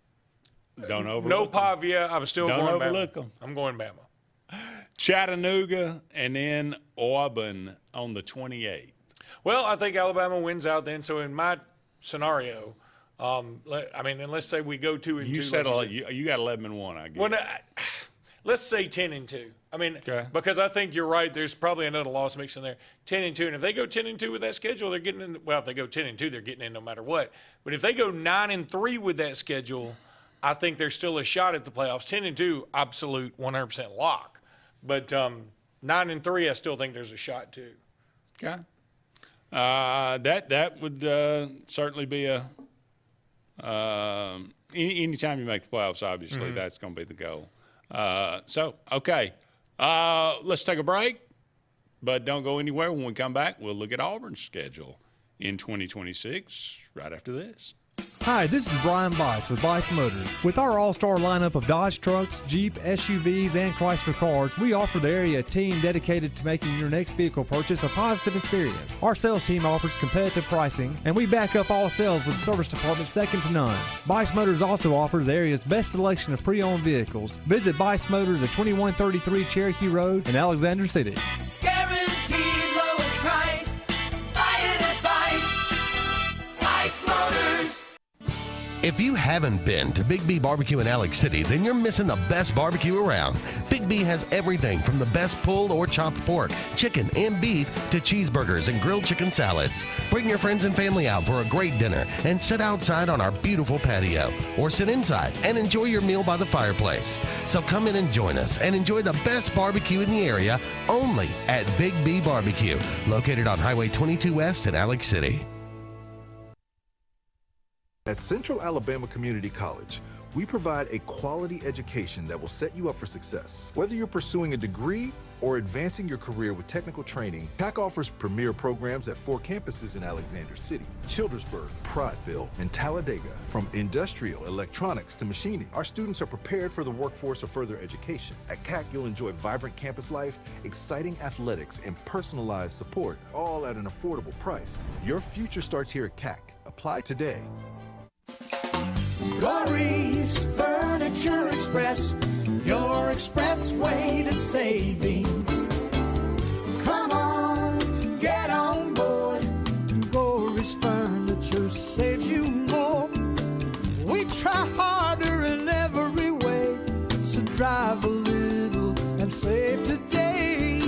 Don't overlook No them. Pavia. I'm still Don't going overlook Bama. them. I'm going Bama. Chattanooga and then Auburn on the 28th. Well, I think Alabama wins out then. So in my scenario, and let's say we go 2-2. You said you got 11-1, I guess. Well, let's say 10-2. I mean, because I think you're right. There's probably another loss mixed in there. 10-2, and if they go 10-2 with that schedule, they're getting in. Well, if they go 10-2, they're getting in no matter what. But if they go 9-3 with that schedule, I think there's still a shot at the playoffs. 10-2, absolute 100% lock. But 9-3, I still think there's a shot too. Okay. That would certainly be a anytime you make the playoffs, obviously that's going to be the goal. Okay. Let's take a break, but don't go anywhere. When we come back, we'll look at Auburn's schedule in 2026 right after this. Hi, this is Brian Bice with Bice Motors. With our all-star lineup of Dodge trucks, Jeep, SUVs, and Chrysler cars, we offer the area a team dedicated to making your next vehicle purchase a positive experience. Our sales team offers competitive pricing, and we back up all sales with a service department second to none. Bice Motors also offers the area's best selection of pre-owned vehicles. Visit Bice Motors at 2133 Cherokee Road in Alexander City. Guaranteed lowest price. Buy it at Bice Motors. If you haven't been to Big B Barbecue in Alex City, then you're missing the best barbecue around. Big B has everything from the best pulled or chopped pork, chicken, and beef to cheeseburgers and grilled chicken salads. Bring your friends and family out for a great dinner and sit outside on our beautiful patio or sit inside and enjoy your meal by the fireplace. So come in and join us and enjoy the best barbecue in the area only at Big B Barbecue, located on Highway 22 West in Alex City. At Central Alabama Community College, we provide a quality education that will set you up for success. Whether you're pursuing a degree or advancing your career with technical training, CAC offers premier programs at 4 campuses in Alexander City, Childersburg, Prattville, and Talladega. From industrial, electronics to machining, our students are prepared for the workforce or further education. At CAC, you'll enjoy vibrant campus life, exciting athletics, and personalized support, all at an affordable price. Your future starts here at CAC. Apply today. Corey's Furniture Express, your expressway to savings. Come on, get on board. Corey's Furniture saves you more. We try harder in every way, so drive a little and save today.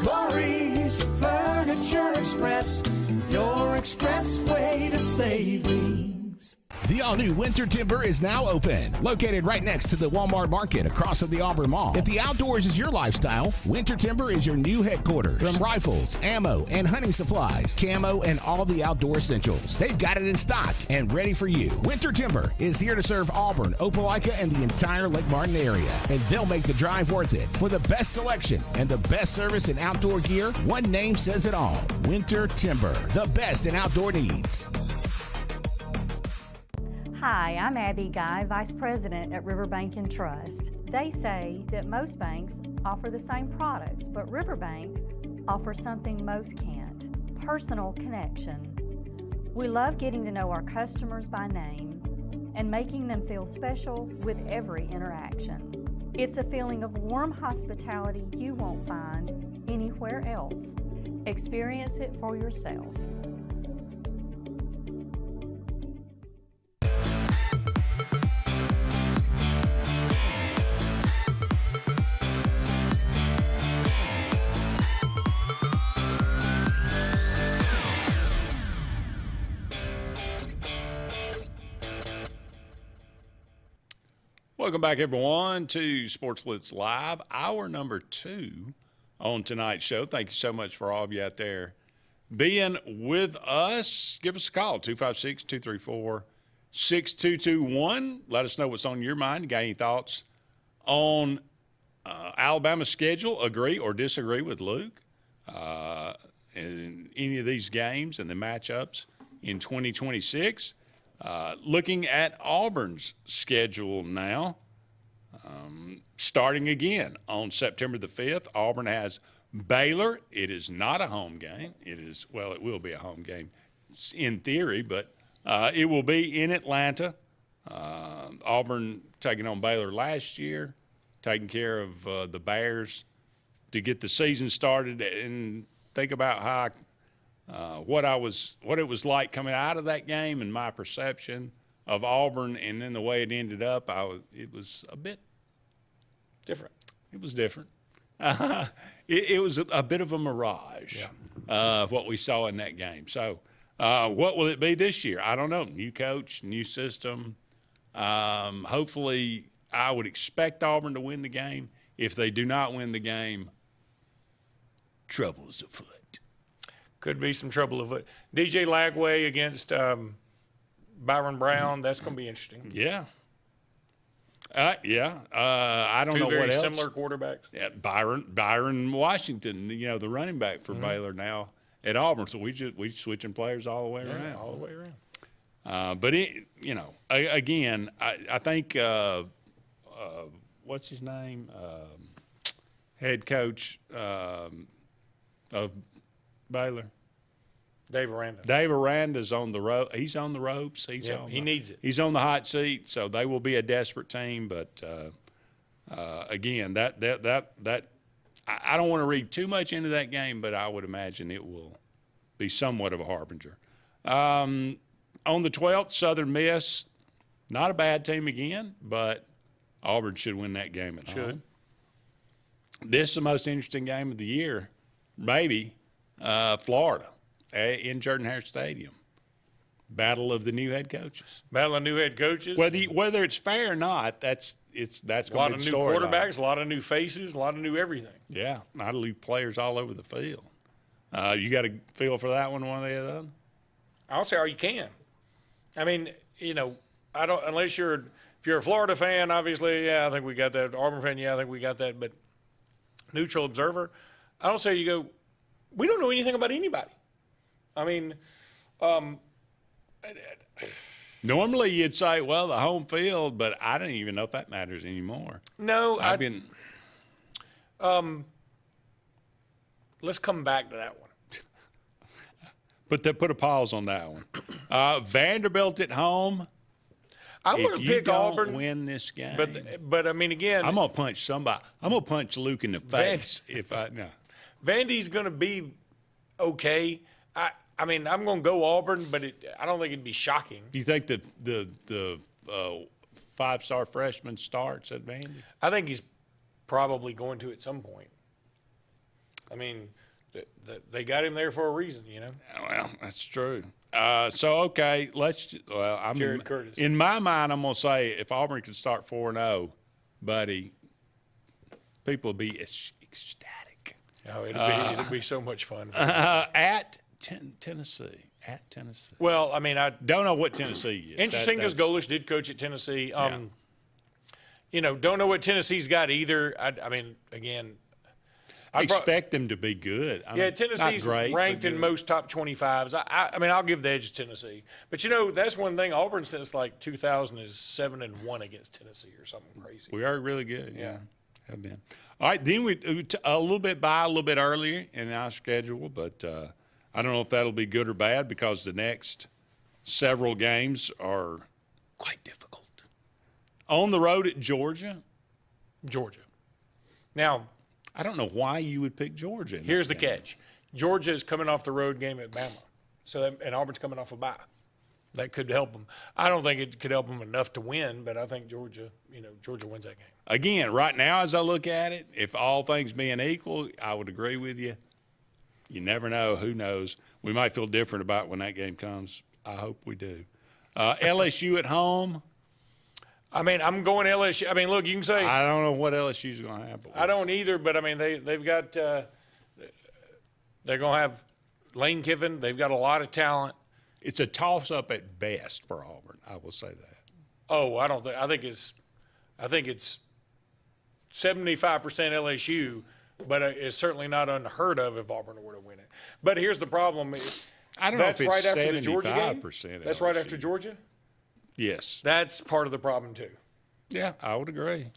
Corey's Furniture Express, your expressway to savings. The all-new Winter Timber is now open, located right next to the Walmart Market across from the Auburn Mall. If the outdoors is your lifestyle, Winter Timber is your new headquarters. From rifles, ammo, and hunting supplies, camo, and all the outdoor essentials, they've got it in stock and ready for you. Winter Timber is here to serve Auburn, Opelika, and the entire Lake Martin area, and they'll make the drive worth it. For the best selection and the best service in outdoor gear, one name says it all: Winter Timber, the best in outdoor needs. Hi, I'm Abby Guy, Vice President at Riverbank and Trust. They say that most banks offer the same products, but Riverbank offers something most can't: personal connection. We love getting to know our customers by name and making them feel special with every interaction. It's a feeling of warm hospitality you won't find anywhere else. Experience it for yourself. Welcome back, everyone, to Sports Blitz Live, hour number 2 on tonight's show. Thank you so much for all of you out there being with us. Give us a call, 256-234-6221. Let us know what's on your mind. You got any thoughts on Alabama's schedule? Agree or disagree with Luke in any of these games and the matchups in 2026? Looking at Auburn's schedule now, starting again on September the 5th, Auburn has Baylor. It is not a home game. It will be a home game in theory, but it will be in Atlanta. Auburn taking on Baylor last year, taking care of the Bears to get the season started, and think about how what it was like coming out of that game and my perception of Auburn, and then the way it ended up, it was a bit Different. It was different. It was a bit of a mirage of what we saw in that game. So what will it be this year? I don't know. New coach, new system. Hopefully, I would expect Auburn to win the game. If they do not win the game, trouble's afoot. Could be some trouble afoot. DJ Lagway against Byron Brown. That's going to be interesting. Yeah. I don't know what else. Two very similar quarterbacks. Yeah, Byron Washington, the running back for Baylor now at Auburn. So we switching players all the way around. All the way around. But again, I think what's his name? Head coach of Baylor. Dave Aranda. Dave Aranda's on the rope. He's on the ropes. He needs it. He's on the hot seat, so they will be a desperate team. But again, that I don't want to read too much into that game, but I would imagine it will be somewhat of a harbinger. On the 12th, Southern Miss, not a bad team again, but Auburn should win that game at home. This is the most interesting game of the year, maybe. Florida in Jordan-Hare Stadium. Battle of the new head coaches. Battle of new head coaches. Whether it's fair or not, that's a lot of new quarterbacks, a lot of new faces, a lot of new everything. Yeah, not only players all over the field. You got a feel for that one or the other? I'll say all you can. I mean, I don't unless if you're a Florida fan, obviously, I think we got that. Auburn fan, I think we got that. But neutral observer, I don't say you go. We don't know anything about anybody. I mean, normally you'd say, well, the home field, but I don't even know if that matters anymore. No, I've been. Let's come back to that one. Put a pause on that one. Vanderbilt at home. I'm going to pick Auburn. Win this game, but I mean, again, I'm going to punch somebody. I'm going to punch Luke in the face Vandy's going to be okay. I mean, I'm going to go Auburn, but I don't think it'd be shocking. Do you think the 5-star freshman starts at Vandy? I think he's probably going to at some point. I mean, they got him there for a reason, Well, that's true. Okay, Jared Curtis. In my mind, I'm going to say if Auburn could start 4-0, buddy, people will be ecstatic. Oh, it'll be so much fun. At Tennessee. At Tennessee. Well, I mean, I don't know what Tennessee is. Interesting because Golish did coach at Tennessee. Don't know what Tennessee's got either. I mean, again, I expect them to be good. Tennessee's ranked in most top 25s. I mean, I'll give the edge to Tennessee. But, that's one thing. Auburn since like 2000 is 7-1 against Tennessee or something crazy. We are really good. Yeah. Have been. All right, then we a little bit earlier in our schedule, but I don't know if that'll be good or bad because the next several games are quite difficult. On the road at Georgia. Now, I don't know why you would pick Georgia. Here's the catch. Georgia is coming off the road game at Bama. And Auburn's coming off a bye. That could help them. I don't think it could help them enough to win, but I think Georgia wins that game. Again, right now as I look at it, if all things being equal, I would agree with you. You never know. Who knows? We might feel different about when that game comes. I hope we do. LSU at home. I mean, I'm going LSU. I mean, look, you can say I don't know what LSU's going to have. I don't either, but I mean, they've got they're going to have Lane Kiffin. They've got a lot of talent. It's a toss-up at best for Auburn. I will say that. Oh, I don't think. I think it's 75% LSU, but it's certainly not unheard of if Auburn were to win it. But here's the problem. I don't know if it's right after the Georgia game. That's right LSU. after Georgia. Yes. That's part of the problem too. Yeah, I would agree.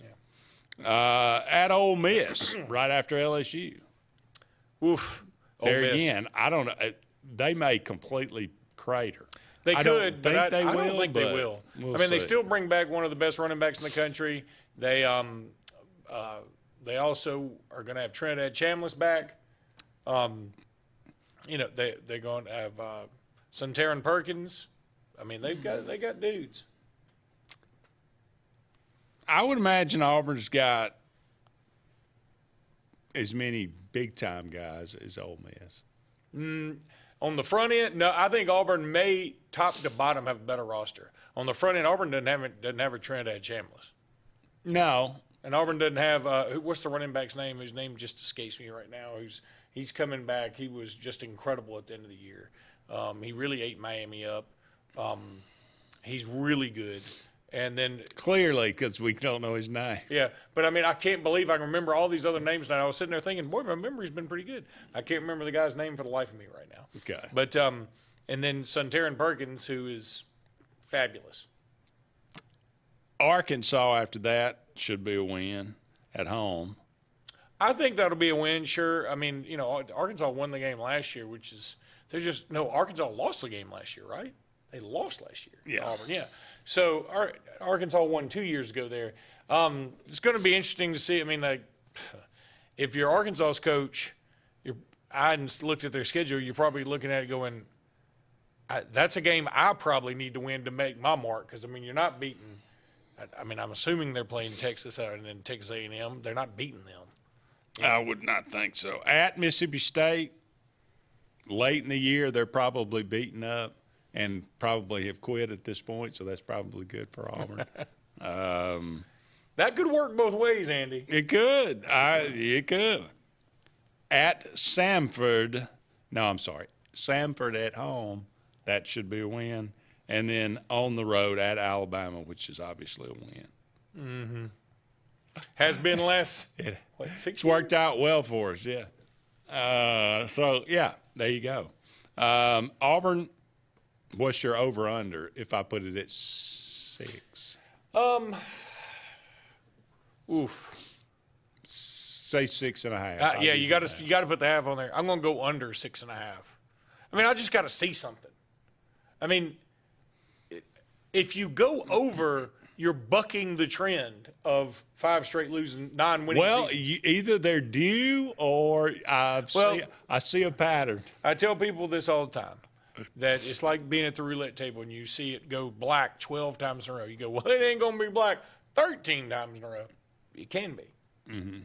Yeah. At Ole Miss, right after LSU. Oof. There again, I don't know. They may completely crater. They could, but I don't think they will. We'll I mean, see. they still bring back one of the best running backs in the country. They also are going to have Trinidad Chambliss back. They're going to have Suntaran Perkins. I mean, they got dudes. I would imagine Auburn's got as many big-time guys as Ole Miss. On the front end, no, I think Auburn may top to bottom have a better roster. On the front end, Auburn doesn't have a Trinidad Chambliss. No. And Auburn doesn't have what's the running back's name? Whose name just escapes me right now. He's coming back. He was just incredible at the end of the year. He really ate Miami up. He's really good. And then clearly, because we don't know his name. Yeah, but I mean, I can't believe I can remember all these other names now. I was sitting there thinking, boy, my memory's been pretty good. I can't remember the guy's name for the life of me right now. Okay. But and then Suntaran Perkins, who is fabulous. Arkansas after that should be a win at home. I think that'll be a win, sure. I mean, you know, Arkansas won the game last year, Arkansas lost the game last year, right? They lost last year. Yeah. Auburn, yeah. So Arkansas won 2 years ago there. It's going to be interesting to see. I mean, like, if you're Arkansas's coach, I hadn't looked at their schedule, you're probably looking at it going, that's a game I probably need to win to make my mark because, I mean, you're not beating – I mean, I'm assuming they're playing Texas and then Texas A&M. They're not beating them. I would not think so. At Mississippi State, late in the year, they're probably beaten up and probably have quit at this point, so that's probably good for Auburn. That could work both ways, Andy. It could. It could. At Samford at home, that should be a win. And then on the road at Alabama, which is obviously a win. Mm-hmm. Has been less. 6 It's worked out well for us, yeah. So, yeah, there you go. Auburn, what's your over-under if I put it at 6? Say 6.5. Yeah, you got to put the half on there. I'm going to go under 6.5. I mean, I just got to see something. I mean, if you go over, you're bucking the trend of 5 straight losing, 9 winning seasons. Either they're due or I see a pattern. I tell people this all the time, that it's like being at the roulette table and you see it go black 12 times in a row. You go, well, it ain't going to be black 13 times in a row. It can be. Mm-hmm.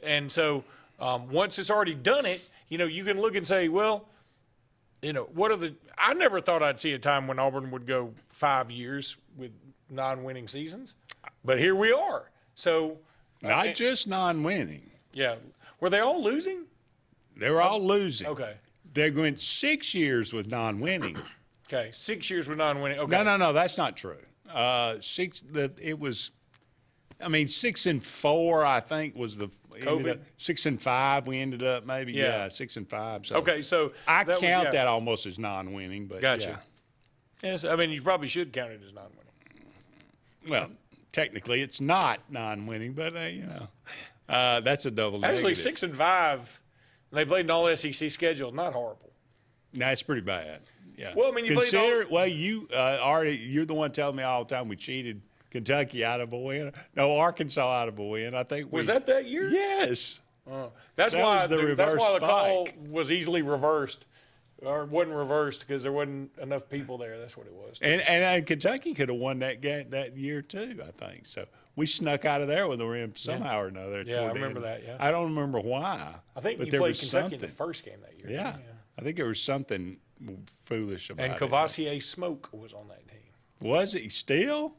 And so once it's already done it, you know, you can look and say, well, you know, I never thought I'd see a time when Auburn would go 5 years with non-winning seasons, but here we are. So not just non-winning. Yeah. Were they all losing? They were all losing. Okay. They're going 6 years with non-winning. Okay, 6 years with non-winning. Okay. No, that's not true. 6 and 4, I think, was the COVID. 6 and 5. We ended up maybe 6 and 5. So okay, so I count that almost as non-winning. But gotcha. Yeah. Yes, I mean you probably should count it as non-winning. Well, technically it's not non-winning, but that's a double negative. Actually, 6 and 5. They played an all-SEC schedule. Not horrible. No, it's pretty bad. Yeah. Well, I mean, you're the one telling me all the time we cheated Kentucky out of a win. No, Arkansas out of a win. I think was that year? Yes. That's why the call spike. was easily reversed, or wasn't reversed because there wasn't enough people there. That's what it was. And Kentucky could have won that game that year too. I think so. We snuck out of there with the rim somehow or another. Yeah, I remember that. Yeah. I don't remember why. I think you played Kentucky in the first game that year. Yeah. I think there was something foolish about it. And Cavassier Smoke was on that team. Was he still?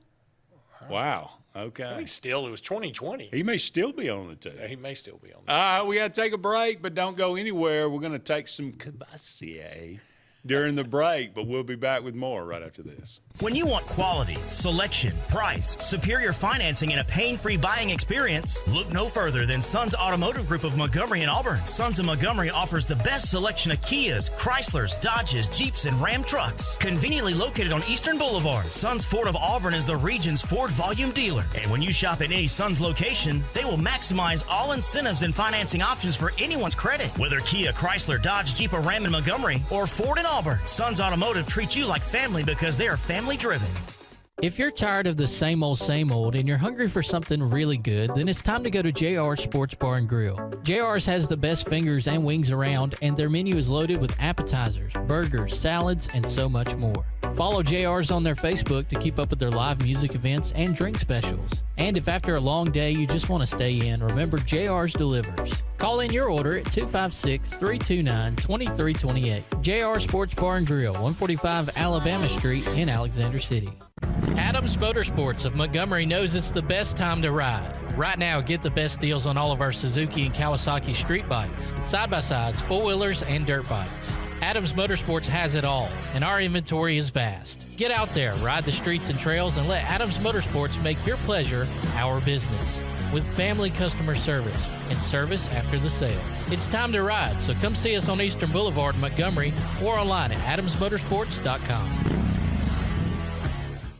Wow. Okay. I think still, it was 2020. He may still be on the team. Yeah, he may still be on the team. We got to take a break, but don't go anywhere. We're going to take some Cavassier during the break, but we'll be back with more right after this. When you want quality, selection, price, superior financing, and a pain-free buying experience, look no further than Sons Automotive Group of Montgomery and Auburn. Sons of Montgomery offers the best selection of Kias, Chryslers, Dodges, Jeeps, and Ram trucks. Conveniently located on Eastern Boulevard, Sons Ford of Auburn is the region's Ford volume dealer. And when you shop at any Sons location, they will maximize all incentives and financing options for anyone's credit. Whether Kia, Chrysler, Dodge, Jeep, or Ram in Montgomery, or Ford in Auburn, Sons Automotive treats you like family because they are family driven. If you're tired of the same old and you're hungry for something really good, then it's time to go to JR's Sports Bar and Grill. JR's has the best fingers and wings around, and their menu is loaded with appetizers, burgers, salads, and so much more. Follow JR's on their Facebook to keep up with their live music events and drink specials. And if after a long day you just want to stay in, remember JR's delivers. Call in your order at 256-329-2328. JR Sports Bar and Grill, 145 Alabama Street in Alexander City. Adams Motorsports of Montgomery knows it's the best time to ride. Right now, get the best deals on all of our Suzuki and Kawasaki street bikes, side-by-sides, four-wheelers, and dirt bikes. Adams Motorsports has it all, and our inventory is vast. Get out there, ride the streets and trails, and let Adams Motorsports make your pleasure our business. With family customer service and service after the sale. It's time to ride, so come see us on Eastern Boulevard in Montgomery or online at adamsmotorsports.com.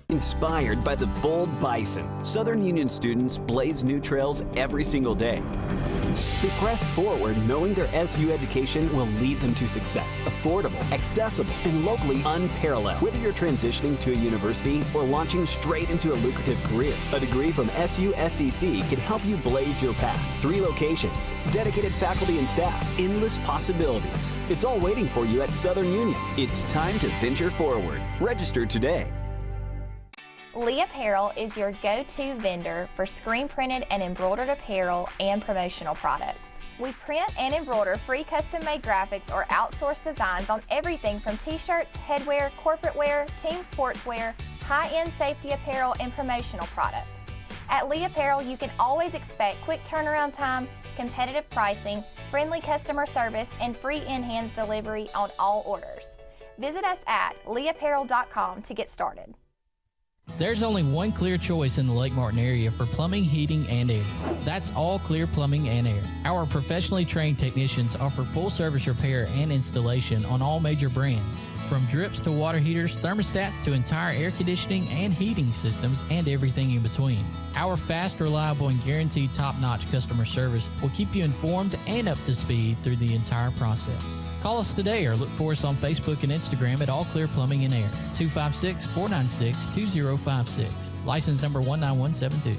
Inspired by the bold bison, Southern Union students blaze new trails every single day. They press forward knowing their SU education will lead them to success. Affordable, accessible, and locally unparalleled. Whether you're transitioning to a university or launching straight into a lucrative career, a degree from SU SEC can help you blaze your path. 3 locations, dedicated faculty and staff, endless possibilities. It's all waiting for you at Southern Union. It's time to venture forward. Register today. Lee Apparel is your go-to vendor for screen printed and embroidered apparel and promotional products. We print and embroider free custom-made graphics or outsourced designs on everything from t-shirts, headwear, corporate wear, team sportswear, high-end safety apparel, and promotional products. At Lee Apparel, you can always expect quick turnaround time, competitive pricing, friendly customer service, and free in-hands delivery on all orders. Visit us at leeapparel.com to get started. There's only one clear choice in the Lake Martin area for plumbing, heating, and air. That's All Clear Plumbing and Air. Our professionally trained technicians offer full service repair and installation on all major brands. From drips to water heaters, thermostats to entire air conditioning and heating systems, and everything in between. Our fast, reliable, and guaranteed top-notch customer service will keep you informed and up to speed through the entire process. Call us today or look for us on Facebook and Instagram at All Clear Plumbing and Air, 256-496-2056. License number 19172.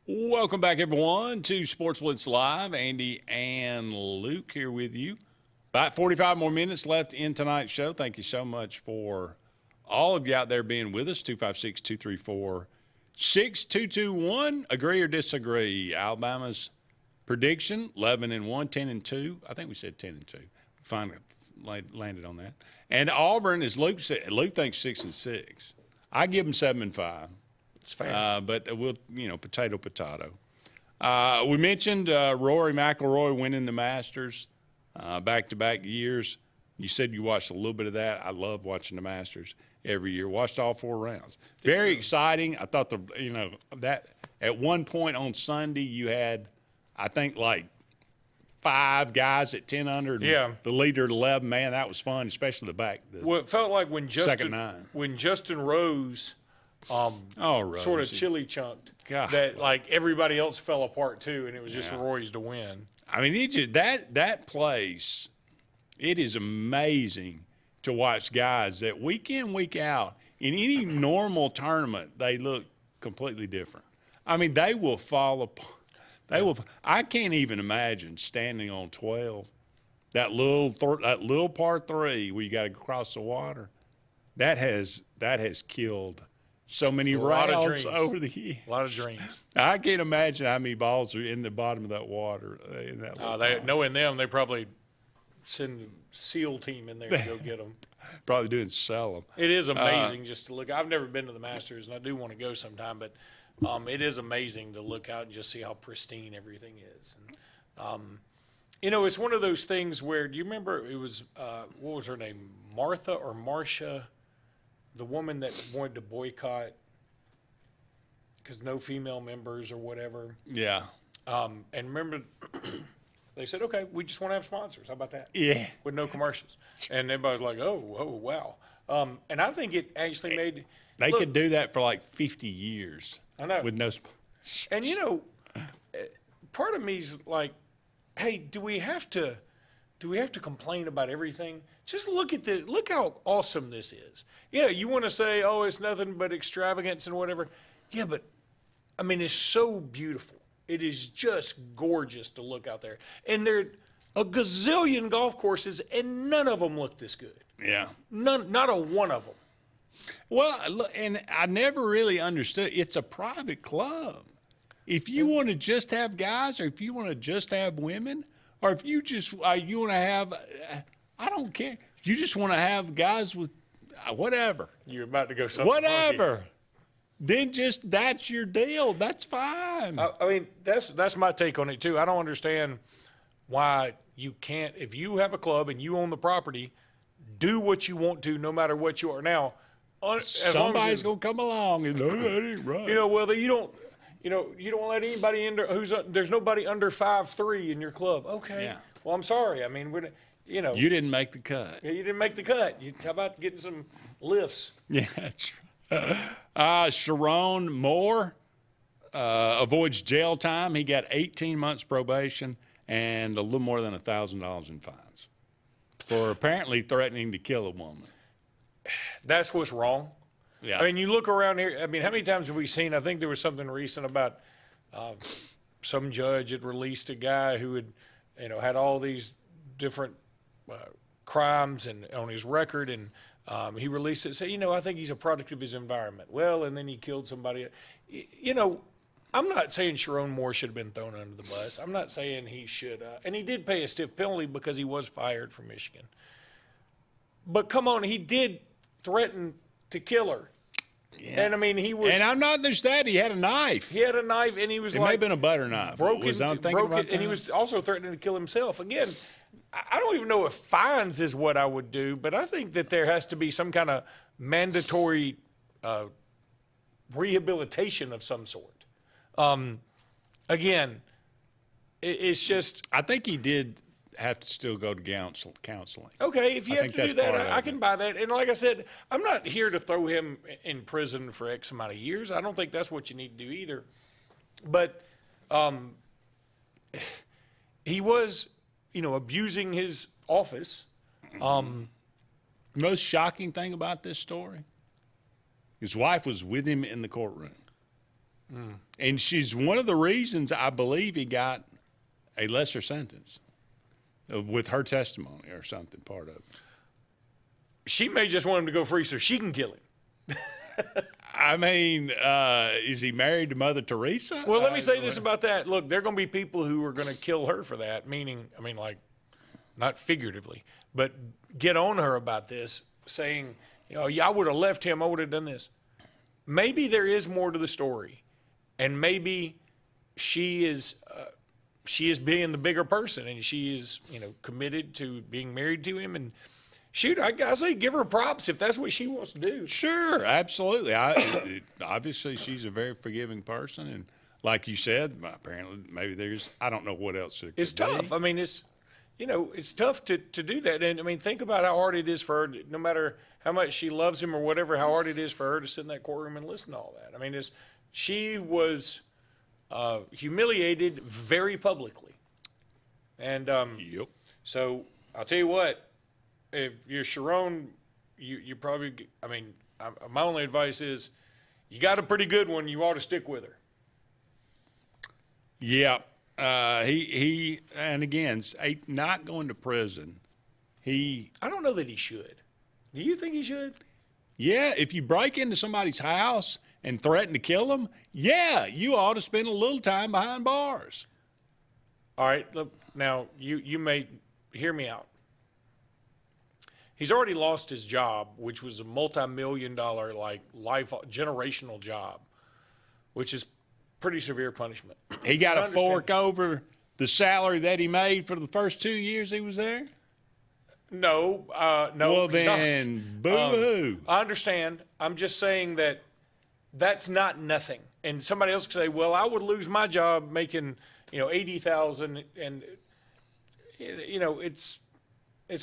Welcome back, everyone, to Sports Blitz Live. Andy and Luke here with you. About 45 more minutes left in tonight's show. Thank you so much for all of you out there being with us. 256-234-6221. Agree or disagree? Alabama's prediction, 11-1, 10-2. I think we said 10-2. Finally landed on that. And Auburn, as Luke said, Luke thinks 6-6. I give them 7-5. It's fair. But we'll, potato. We mentioned Rory McIlroy winning the Masters back-to-back years. You said you watched a little bit of that. I love watching the Masters every year. Watched all 4 rounds. Very exciting. I thought that at one point on Sunday you had, I think, like 5 guys at 10 under. Yeah. The leader at 11. Man, that was fun, especially the back. Well, it felt like when second 9. When Justin Rose sort of chili chunked. God. That like everybody else fell apart too, and it was just Roy's to win. I mean, that place, it is amazing to watch guys that week in, week out, in any normal tournament, they look completely different. I mean, they will fall apart. I can't even imagine standing on 12, that little par 3 where you got to cross the water. That has killed so many rounds over the years. A lot of dreams. I can't imagine how many balls are in the bottom of that water. Knowing them, they probably send a SEAL team in there to go get them. Probably doing sell them. It is amazing just to look. I've never been to the Masters, and I do want to go sometime, but it is amazing to look out and just see how pristine everything is. And, it's one of those things where, do you remember it was, what was her name, Martha or Marcia? The woman that wanted to boycott because no female members or whatever. Yeah. And remember, they said, okay, we just want to have sponsors. How about that? Yeah. With no commercials. And everybody's like, oh, wow. And I think it actually made – They could do that for like 50 years. I know. With no sponsors. And, part of me's like, hey, do we have to do we have to complain about everything? Just look at look how awesome this is. Yeah, you want to say, oh, it's nothing but extravagance and whatever. Yeah, but I mean, it's so beautiful. It is just gorgeous to look out there. And there are a gazillion golf courses, and none of them look this good. Yeah. Not a one of them. Well, look, and I never really understood. It's a private club. If you want to just have guys, or if you want to just have women, or if you just you want to have, I don't care. You just want to have guys with whatever. You're about to go something whatever. funky. Then just that's your deal. That's fine. I mean, that's my take on it too. I don't understand why you can't. If you have a club and you own the property, do what you want to, no matter what you are. Now, somebody's gonna come along and that ain't right. Well, you don't. You don't let anybody in there's nobody under 5'3" in your club. Okay. Yeah. Well, I'm sorry. I mean, you didn't make the cut. Yeah, you didn't make the cut. How about getting some lifts? Yeah, that's right. Sharon Moore avoids jail time. He got 18 months probation and a little more than $1,000 in fines for apparently threatening to kill a woman. That's what's wrong. Yeah. I mean, you look around here. I mean, how many times have we seen? I think there was something recent about some judge had released a guy who had, had all these different crimes and on his record, and he released it and said, I think he's a product of his environment. Well, and then he killed somebody. I'm not saying Sharon Moore should have been thrown under the bus. I'm not saying he should. And he did pay a stiff penalty because he was fired from Michigan. But come on, he did threaten to kill her. Yeah. And I mean, he was. And I'm not just that. He had a knife. He had a knife, and he was it may have been a butter knife. And he was also threatening to kill himself. Again, I don't even know if fines is what I would do, but I think that there has to be some kind of mandatory rehabilitation of some sort. Again, it's just. I think he did have to still go to counseling. Okay, if you have to do that, I can buy that. And like I said, I'm not here to throw him in prison for X amount of years. I don't think that's what you need to do either. But he was, abusing his office. Most shocking thing about this story, his wife was with him in the courtroom. And she's one of the reasons I believe he got a lesser sentence. With her testimony or something, part of it. She may just want him to go free so she can kill him. I mean, is he married to Mother Teresa? Well, let me say this about that. Look, there are going to be people who are going to kill her for that, meaning, like, not figuratively, but get on her about this, saying, I would have left him, I would have done this. Maybe there is more to the story, and maybe she is being the bigger person, and she is, committed to being married to him. And shoot, I say give her props if that's what she wants to do. Sure, absolutely. Obviously, she's a very forgiving person, and like you said, apparently maybe I don't know what else it It's could tough. be. I mean, it's tough to do that. And I mean, think about how hard it is for her, no matter how much she loves him or whatever, how hard it is for her to sit in that courtroom and listen to all that. I mean, she was humiliated very publicly. And so I'll tell you what, if you're Sharon, you probably, my only advice is you got a pretty good one. You ought to stick with her. Yeah. He and again, not going to prison. I don't know that he should. Do you think he should? Yeah, if you break into somebody's house and threaten to kill them, yeah, you ought to spend a little time behind bars. All right, look, now you may hear me out. He's already lost his job, which was a multi-million-dollar, generational job, which is pretty severe punishment. He got to fork over the salary that he made for the first 2 years he was there? No. Well, then, boo-hoo. I understand. I'm just saying that's not nothing. And somebody else could say, well, I would lose my job making, $80,000, and, it's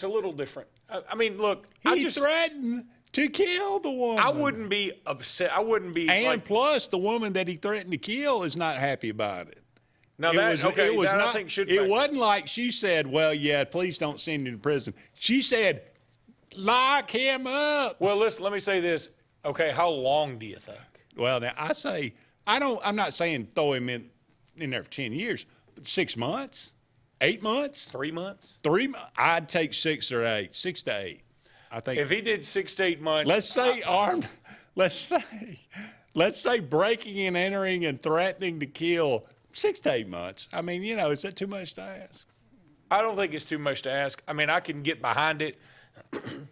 a little different. I mean, look. He threatened to kill the woman. I wouldn't be upset. I wouldn't be. And plus, the woman that he threatened to kill is not happy about it. Now I think should. It wasn't like she said, "Well, yeah, please don't send him to prison." She said, "Lock him up." Well, listen. Let me say this. Okay, how long do you think? Well, now I say I'm not saying throw him in there for 10 years, but 6 months, 8 months, 3 months, I'd take 6 or 8, 6 to 8. I think if he did 6 to 8 months. Let's say armed. Let's say breaking and entering and threatening to kill 6 to 8 months. I mean, is that too much to ask? I don't think it's too much to ask. I mean, I can get behind it.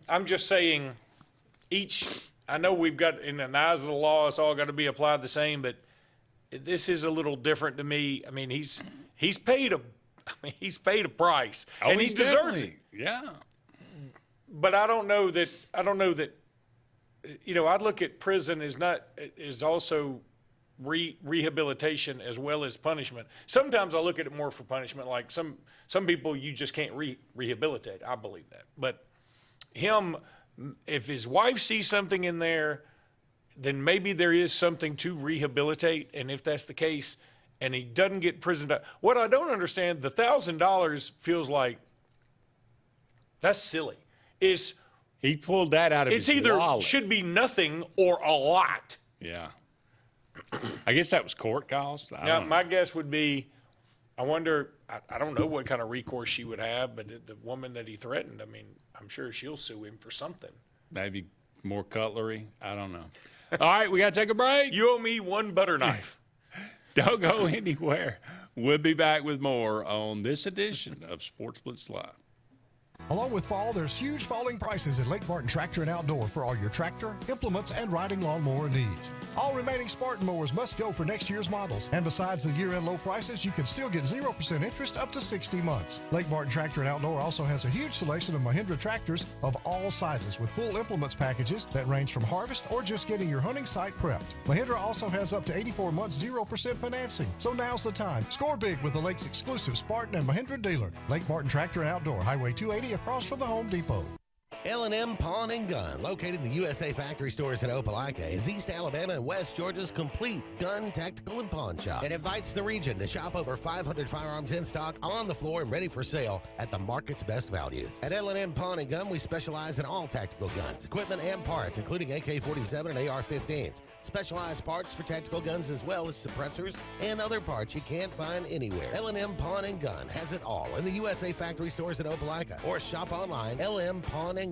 I'm just saying I know we've got, in the eyes of the law, it's all got to be applied the same, but this is a little different to me. I mean, he's paid a price, and he deserves it. Yeah. But I don't know that I'd look at prison as also rehabilitation as well as punishment. Sometimes I look at it more for punishment. Like some people you just can't rehabilitate. I believe that. But him, if his wife sees something in there, then maybe there is something to rehabilitate. And if that's the case, and he doesn't get prison time, what I don't understand, the $1,000 feels like that's silly. He pulled that out of his wallet. It's either should be nothing or a lot. Yeah. I guess that was court costs. My guess would be, I wonder, I don't know what kind of recourse she would have, but the woman that he threatened, I mean, I'm sure she'll sue him for something. Maybe more cutlery. I don't know. All right, we got to take a break. You owe me one butter knife. Don't go anywhere. We'll be back with more on this edition of Sports Blitz Live. Along with fall, there's huge falling prices at Lake Martin Tractor and Outdoor for all your tractor, implements, and riding lawnmower needs. All remaining Spartan mowers must go for next year's models. And besides the year-end low prices, you can still get 0% interest up to 60 months. Lake Martin Tractor and Outdoor also has a huge selection of Mahindra tractors of all sizes with full implements packages that range from harvest or just getting your hunting site prepped. Mahindra also has up to 84 months 0% financing. So now's the time. Score big with the Lake's exclusive Spartan and Mahindra dealer. Lake Martin Tractor and Outdoor, Highway 280 across from the Home Depot. L&M Pawn and Gun, located in the USA Factory Stores in Opelika, is East Alabama and West Georgia's complete gun, tactical, and pawn shop. It invites the region to shop over 500 firearms in stock, on the floor, and ready for sale at the market's best values. At L&M Pawn and Gun, we specialize in all tactical guns, equipment, and parts, including AK-47 and AR-15s. Specialized parts for tactical guns as well as suppressors and other parts you can't find anywhere. L&M Pawn and Gun has it all in the USA Factory Stores in Opelika, or shop online, lmpawnandgun.com.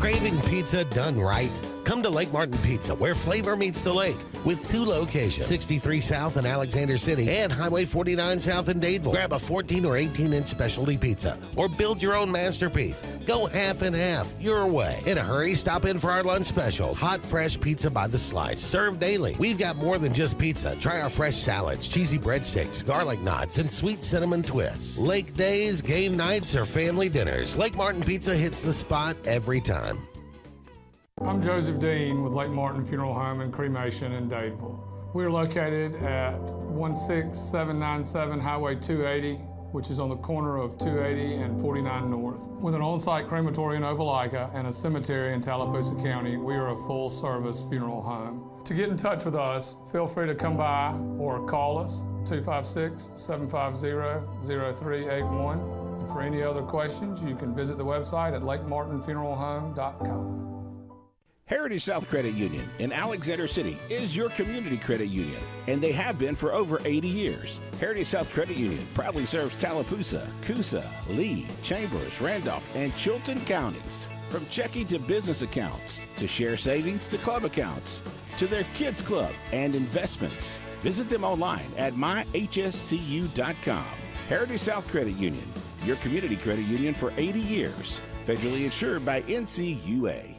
Craving pizza done right? Come to Lake Martin Pizza, where flavor meets the lake, with 2 locations, 63 South in Alexander City and Highway 49 South in Dadeville. Grab a 14 or 18-inch specialty pizza or build your own masterpiece. Go half and half your way. In a hurry, stop in for our lunch specials. Hot, fresh pizza by the slice, served daily. We've got more than just pizza. Try our fresh salads, cheesy breadsticks, garlic knots, and sweet cinnamon twists. Lake days, game nights, or family dinners, Lake Martin Pizza hits the spot every time. I'm Joseph Dean with Lake Martin Funeral Home and Cremation in Dadeville. We are located at 16797 Highway 280, which is on the corner of 280 and 49 North. With an on-site crematory in Opelika and a cemetery in Tallapoosa County, we are a full-service funeral home. To get in touch with us, feel free to come by or call us, 256-750-0381. And for any other questions, you can visit the website at lakemartinfuneralhome.com. Heritage South Credit Union in Alexander City is your community credit union, and they have been for over 80 years. Heritage South Credit Union proudly serves Tallapoosa, Coosa, Lee, Chambers, Randolph, and Chilton counties. From checking to business accounts, to share savings to club accounts, to their kids club and investments. Visit them online at myhscu.com. Heritage South Credit Union, your community credit union for 80 years. Federally insured by NCUA.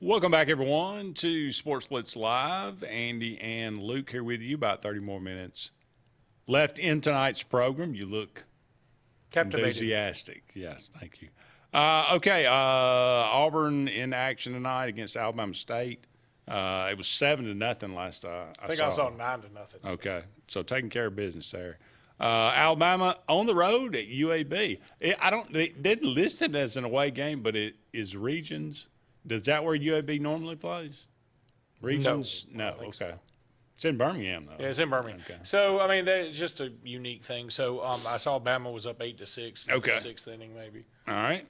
Welcome back, everyone, to Sports Blitz Live. Andy and Luke here with you. About 30 more minutes left in tonight's program. You look captivated. Enthusiastic. Yes, thank you. Okay, Auburn in action tonight against Alabama State. It was 7-0 last I think I saw 9-0. Okay, so taking care of business there. Alabama on the road at UAB. They didn't list it as an away game, but it is Regions. Is that where UAB normally plays? Regions? No. Okay. So. It's in Birmingham, though. Yeah, it's in Birmingham. Okay. So, I mean, that's just a unique thing. So, I saw Alabama was up 8-6. Okay. 6th inning, maybe. All right.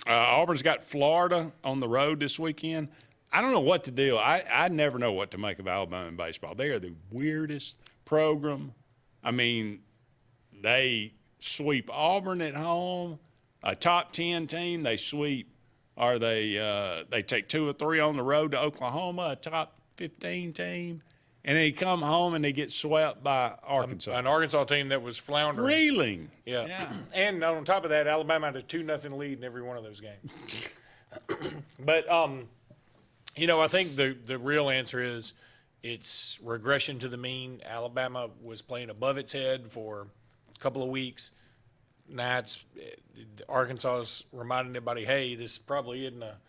Auburn's got Florida on the road this weekend. I don't know what to do. I never know what to make of Alabama in baseball. They are the weirdest program. I mean, they sweep Auburn at home, a top 10 team. They sweep, or they take 2 or 3 on the road to Oklahoma, a top 15 team. And they come home and they get swept by Arkansas. An Arkansas team that was floundering. Reeling. Yeah. And on top of that, Alabama had a 2-0 lead in every one of those games. But, I think the real answer is it's regression to the mean. Alabama was playing above its head for a couple of weeks. Now Arkansas's reminding everybody, hey, this probably isn't a –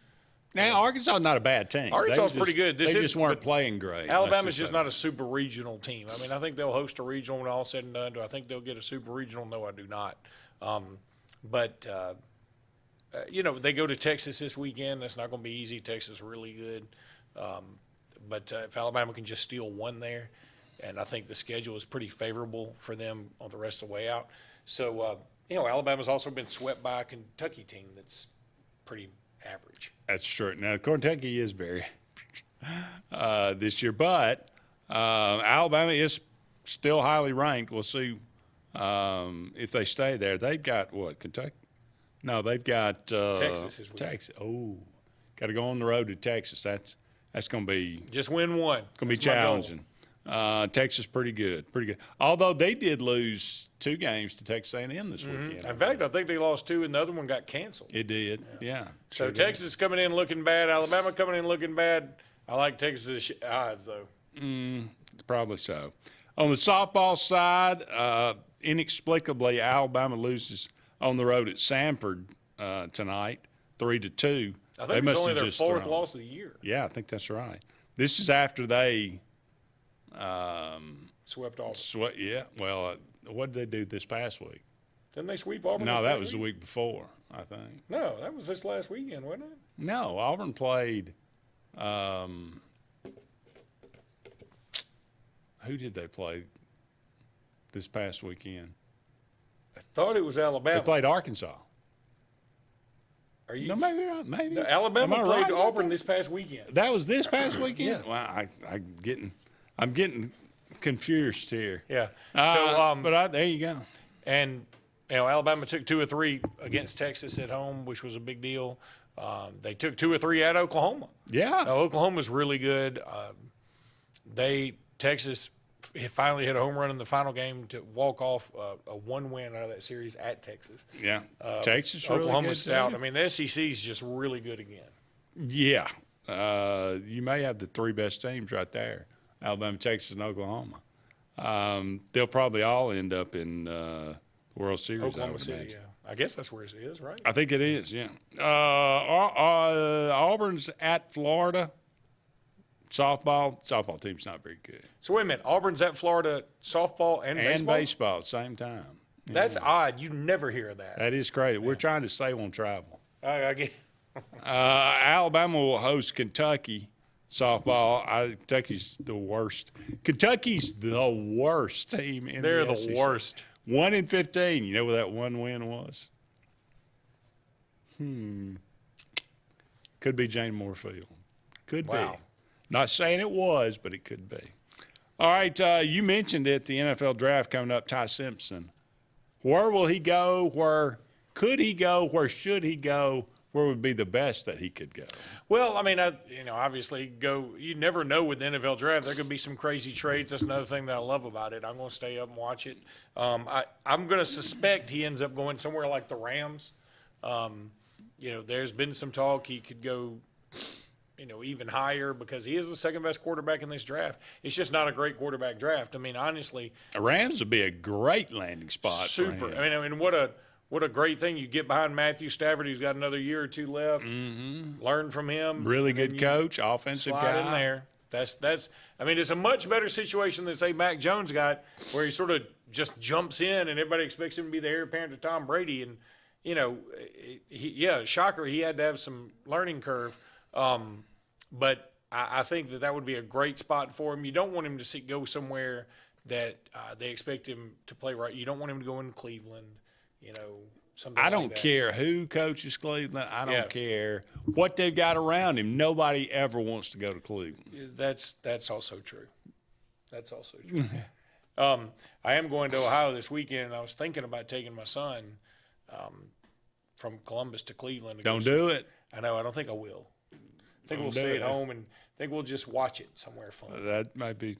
now, Arkansas is not a bad team. Arkansas is pretty good. They just weren't playing great. Alabama's just not a super regional team. I mean, I think they'll host a regional when all said and done. Do I think they'll get a super regional? No, I do not. They go to Texas this weekend. That's not going to be easy. Texas is really good. But if Alabama can just steal one there, and I think the schedule is pretty favorable for them on the rest of the way out. So, Alabama's also been swept by a Kentucky team that's pretty average. That's true. Now, Kentucky is very this year, but Alabama is still highly ranked. We'll see if they stay there. They've got what, Kentucky? No, they've got Texas. Texas. Oh, got to go on the road to Texas. That's going to be just win one. Going to be challenging. Texas pretty good. Although they did lose 2 games to Texas A&M this weekend. In fact, I think they lost 2 and the other one got canceled. It did, yeah. So Texas coming in looking bad. Alabama coming in looking bad. I like Texas' odds, though. Probably so. On the softball side, inexplicably, Alabama loses on the road at Samford tonight, 3-2. I think it's only their 4th loss of the year. Yeah, I think that's right. This is after they swept Auburn. Yeah. Well, what did they do this past week? Didn't they sweep Auburn? No, that was the week before, I think. No, that was this last weekend, wasn't it? No, Auburn played. Who did they play this past weekend? I thought it was Alabama. They played Arkansas. Are you? No, maybe not. Maybe no, Alabama played Auburn this past weekend. That was this past weekend. Yeah. Well, I'm getting confused here. Yeah. There you go. And Alabama took 2 or 3 against Texas at home, which was a big deal. They took 2 or 3 at Oklahoma. Yeah. Oklahoma's really good. Texas finally hit a home run in the final game to walk off a 1-win out of that series at Texas. Yeah. Texas really Oklahoma's good stout. too. I mean, the SEC is just really good again. Yeah. You may have the 3 best teams right there, Alabama, Texas, and Oklahoma. They'll probably all end up in the World Series. Oklahoma City, yeah. I guess that's where it is, right? I think it is, yeah. Auburn's at Florida. Softball team's not very good. So wait a minute, Auburn's at Florida softball and baseball? And baseball at the same time. That's odd. You never hear that. That is crazy. We're trying to save on travel. I get Alabama will host Kentucky softball. Kentucky's the worst. Kentucky's the worst team in They're the the SEC. worst. 1-15. You know where that 1 win was? Could be Jane Moore Field. Could be. Not saying it was, but it could be. All right, you mentioned it, the NFL draft coming up, Ty Simpson. Where will he go? Where could he go? Where should he go? Where would be the best that he could go? Well, I mean, obviously you never know with the NFL draft. There could be some crazy trades. That's another thing that I love about it. I'm going to stay up and watch it. I'm going to suspect he ends up going somewhere like the Rams. There's been some talk he could go even higher because he is the 2nd best quarterback in this draft. It's just not a great quarterback draft. I mean, honestly, the Rams would be a great landing spot. Super. For him. I mean, what what a great thing. You get behind Matthew Stafford, who's got another year or two left. Learn from him. Really and then good you coach, offensive slide guy. in there. That's. I mean, it's a much better situation than say Mac Jones got, where he sort of just jumps in and everybody expects him to be the heir apparent to Tom Brady. And shocker, he had to have some learning curve. But I think that would be a great spot for him. You don't want him to go somewhere that they expect him to play right. You don't want him to go in Cleveland, something I don't like that. care who coaches Cleveland. I don't care what they've got around him. Nobody ever wants to go to Cleveland. That's also true. That's also true. I am going to Ohio this weekend, and I was thinking about taking my son from Columbus to Cleveland. Don't do it. I know. I don't think I will. I think we'll stay at home, and I think we'll just watch it somewhere fun. That might be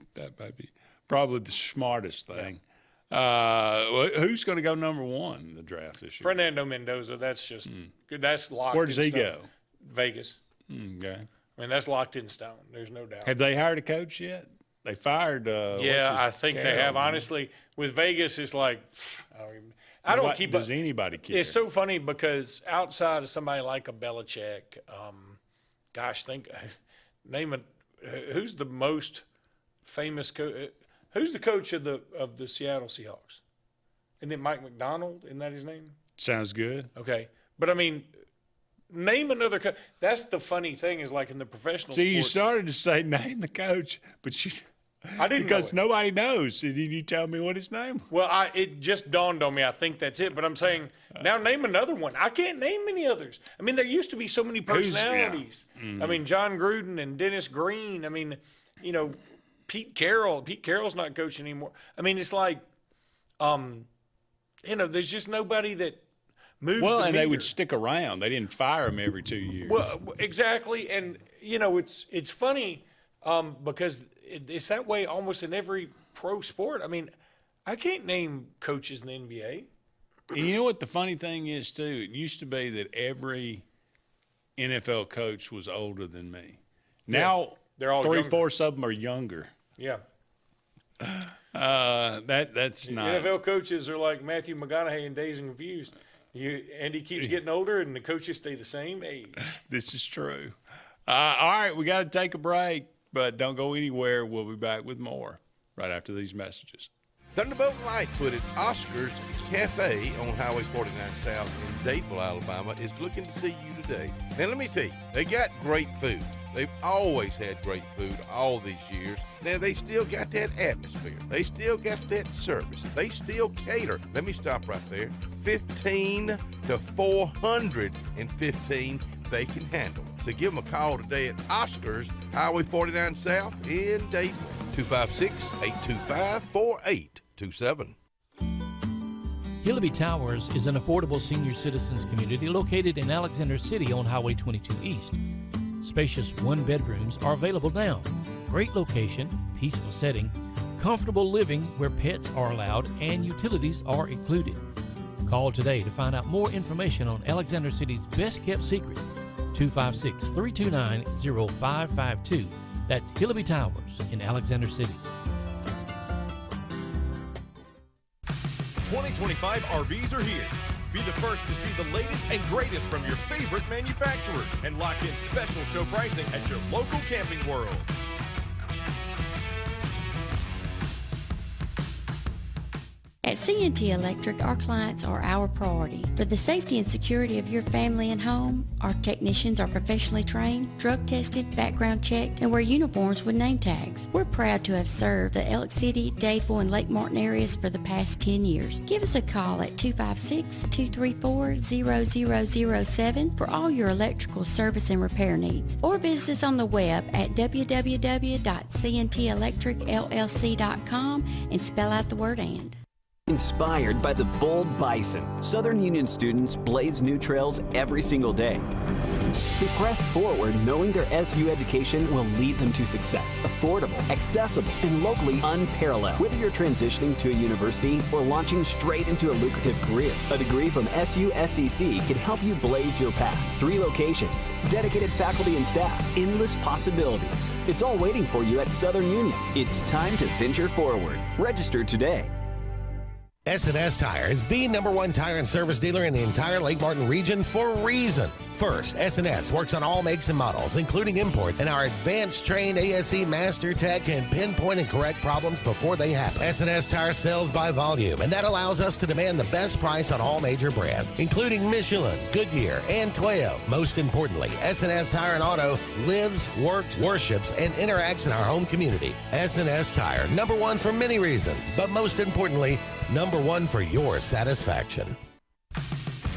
probably the smartest thing. Who's going to go number 1 in the draft this year? Fernando Mendoza. That's just good. That's locked. Where does in he stone. go? Vegas. Okay. I mean, that's locked in stone. There's no doubt. Have they hired a coach yet? They fired. I think they have. Honestly, with Vegas, it's like I don't keep. Does anybody care? It's so funny because outside of somebody like a Belichick, who's the most famous coach? Who's the coach of the Seattle Seahawks? Isn't it Mike McDonald? Isn't that his name? Sounds good. Okay, but I mean, name another coach. That's the funny thing is like in the professional. See, you sports, started to say name the coach, but I didn't because know nobody knows. Did you tell me what his name? Well, it just dawned on me. I think that's it. But I'm saying now name another one. I can't name any others. I mean, there used to be so many personalities. I mean, John Gruden and Dennis Green. I mean, Pete Carroll. Pete Carroll's not coaching anymore. I mean, it's like, there's just nobody that moves. Well, the and they meter. would stick around. They didn't fire him every 2 years. Well, exactly, and it's funny because it's that way almost in every pro sport. I mean, I can't name coaches in the NBA. And you know what the funny thing is too? It used to be that every NFL coach was older than me. Now they're all 3/4 of them are younger. Yeah. That's not. NFL coaches are like Matthew McConaughey in Dazed and Confused. Andy keeps getting older, and the coaches stay the same age. This is true. All right, we got to take a break, but don't go anywhere. We'll be back with more right after these messages. Thunderbolt Lightfoot at Oscar's Cafe on Highway 49 South in Dadeville, Alabama is looking to see you today. Now, let me tell you, they got great food. They've always had great food all these years. Now, they still got that atmosphere. They still got that service. They still cater. Let me stop right there. 15 to 415 they can handle. So give them a call today at Oscar's, Highway 49 South in Dadeville. 256-825-4827. Hillaby Towers is an affordable senior citizens community located in Alexander City on Highway 22 East. Spacious one-bedrooms are available now. Great location, peaceful setting, comfortable living where pets are allowed and utilities are included. Call today to find out more information on Alexander City's best-kept secret, 256-329-0552. That's Hillaby Towers in Alexander City. 2025 RVs are here. Be the first to see the latest and greatest from your favorite manufacturers and lock in special show pricing at your local Camping World. At CNT Electric, our clients are our priority. For the safety and security of your family and home, our technicians are professionally trained, drug tested, background checked, and wear uniforms with name tags. We're proud to have served the Elk City, Dadeville, and Lake Martin areas for the past 10 years. Give us a call at 256-234-0007 for all your electrical service and repair needs, or visit us on the web at www.cntelectricllc.com and spell out the word "and." Inspired by the bold bison, Southern Union students blaze new trails every single day. They press forward knowing their SU education will lead them to success. Affordable, accessible, and locally unparalleled. Whether you're transitioning to a university or launching straight into a lucrative career, a degree from SU SDC can help you blaze your path. 3 locations, dedicated faculty and staff, endless possibilities. It's all waiting for you at Southern Union. It's time to venture forward. Register today. S&S Tire is the #1 tire and service dealer in the entire Lake Martin region for reasons. First, S&S works on all makes and models, including imports, and our advanced trained ASE Master Tech can pinpoint and correct problems before they happen. S&S Tire sells by volume, and that allows us to demand the best price on all major brands, including Michelin, Goodyear, and Toyo. Most importantly, S&S Tire and Auto lives, works, worships, and interacts in our home community. S&S Tire, #1 for many reasons, but most importantly, #1 for your satisfaction.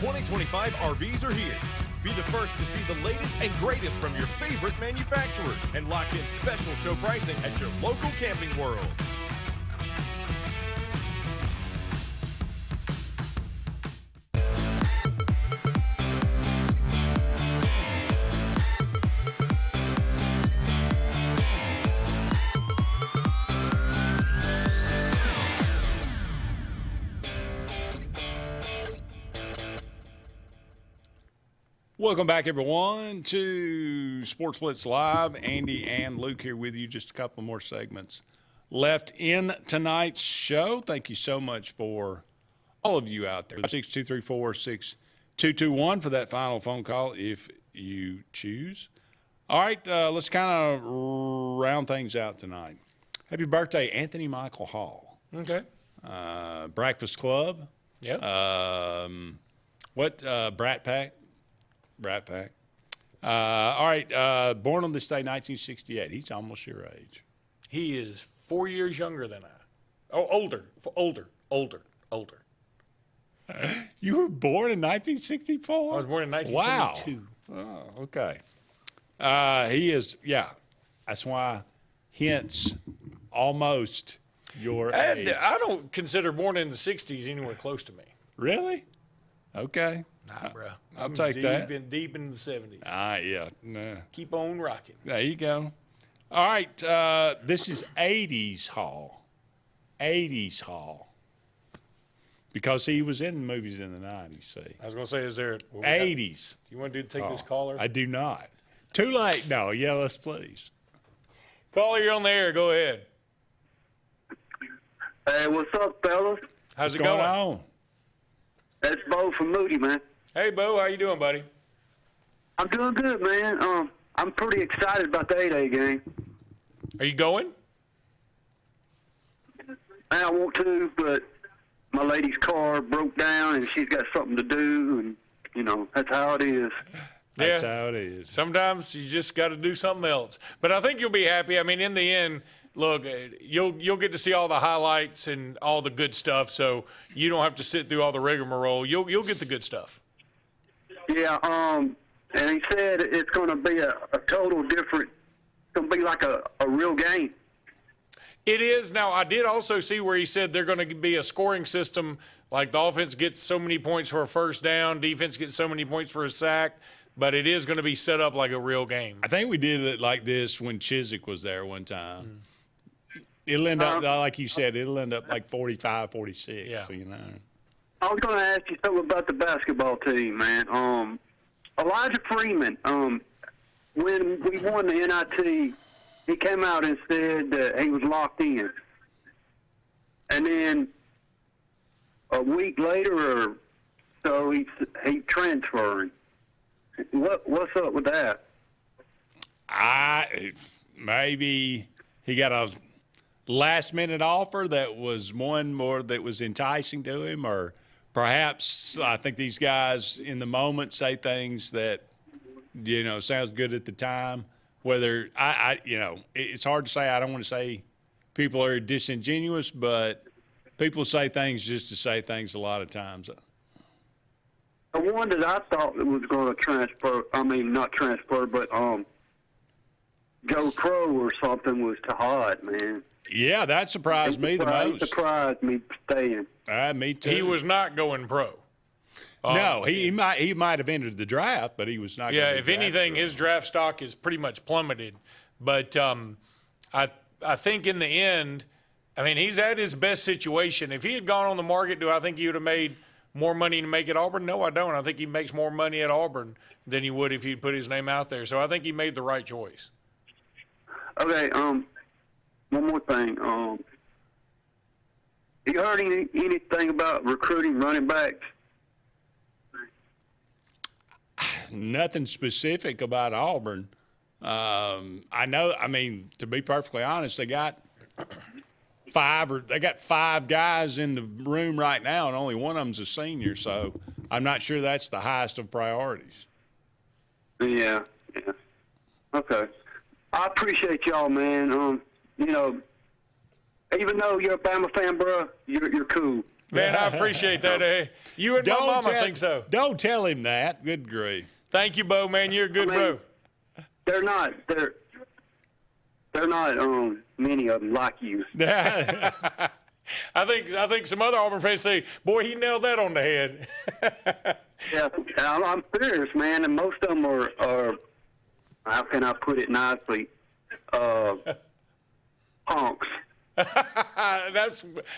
2025 RVs are here. Be the first to see the latest and greatest from your favorite manufacturers and lock in special show pricing at your local Camping World. Welcome back, everyone, to Sports Blitz Live. Andy and Luke here with you. Just a couple more segments left in tonight's show. Thank you so much for all of you out there. 623462221 for that final phone call if you choose. All right, let's kind of round things out tonight. Happy birthday, Anthony Michael Hall. Okay. Breakfast Club. Yep. Brat Pack? Brat Pack. All right, born on this day, 1968. He's almost your age. He is 4 years younger than I. Oh, older. You were born in 1964? I was born in 1972. Wow. Oh, okay. He is, yeah. That's why, hence, almost your age. I don't consider born in the 60s anyone close to me. Really? Okay. Nah, bro. I'll take that. Deep in the 70s. Yeah. No. Keep on rocking. There you go. All right. This is 80s Hall. 80s Hall. Because he was in movies in the 90s, see. I was going to say, is there... 80s. Do you want to take this caller? I do not. Too late. No. Yell us, please. Caller, you're on the air. Go ahead. Hey, what's up, fellas? How's it going going? on? That's Bo from Moody, man. Hey, Bo. How you doing, buddy? I'm doing good, man. I'm pretty excited about the 8A game. Are you going? I want to, but my lady's car broke down, and she's got something to do, and, that's how it is. That's how it is. Sometimes you just got to do something else. But I think you'll be happy. I mean, in the end, look, you'll get to see all the highlights and all the good stuff, so you don't have to sit through all the rigmarole. You'll get the good stuff. Yeah, and he said it's going to be a total different, it's going to be like a real game. It is. Now, I did also see where he said they're going to be a scoring system, like the offense gets so many points for a first down, defense gets so many points for a sack, but it is going to be set up like a real game. I think we did it like this when Chiswick was there one time. It'll end up, like you said, it'll end up like 45, 46, Yeah. I was going to ask you something about the basketball team, man. Elijah Freeman, when we won the NIT, he came out and said that he was locked in. And then a week later or so, he transferred. What's up with that? Maybe he got a last-minute offer that was one more that was enticing to him, or perhaps I think these guys in the moment say things that, sounds good at the time. Whether it's hard to say. I don't want to say people are disingenuous, but people say things just to say things a lot of times. The one that I thought was going to transfer, not transfer, but Joe Crow or something was Tahad, man. Yeah, that surprised me the most. He surprised me staying. Me too. He was not going pro. No, he might have entered the draft, but he was not. Yeah, if anything, his draft stock is pretty much plummeted. But I think in the end, he's at his best situation. If he had gone on the market, do I think he would have made more money to make at Auburn? No, I don't. I think he makes more money at Auburn than he would if he'd put his name out there. So I think he made the right choice. Okay, one more thing. You you heard anything about recruiting running backs? Nothing specific about Auburn. I know. I mean, to be perfectly honest, they got five guys in the room right now, and only one of them's a senior. So I'm not sure that's the highest of priorities. Yeah. Okay. I appreciate y'all, man. You know, even though you're a Bama fan, bro, you're cool. Man, I appreciate that. You and my mama think so. Don't tell him that. Good grief. Thank you, Bo, man. You're a good bro. They're not many of them like you. I think some other Auburn fans say, boy, he nailed that on the head. Yeah, I'm serious, man, and most of them are how can I put it nicely, punks.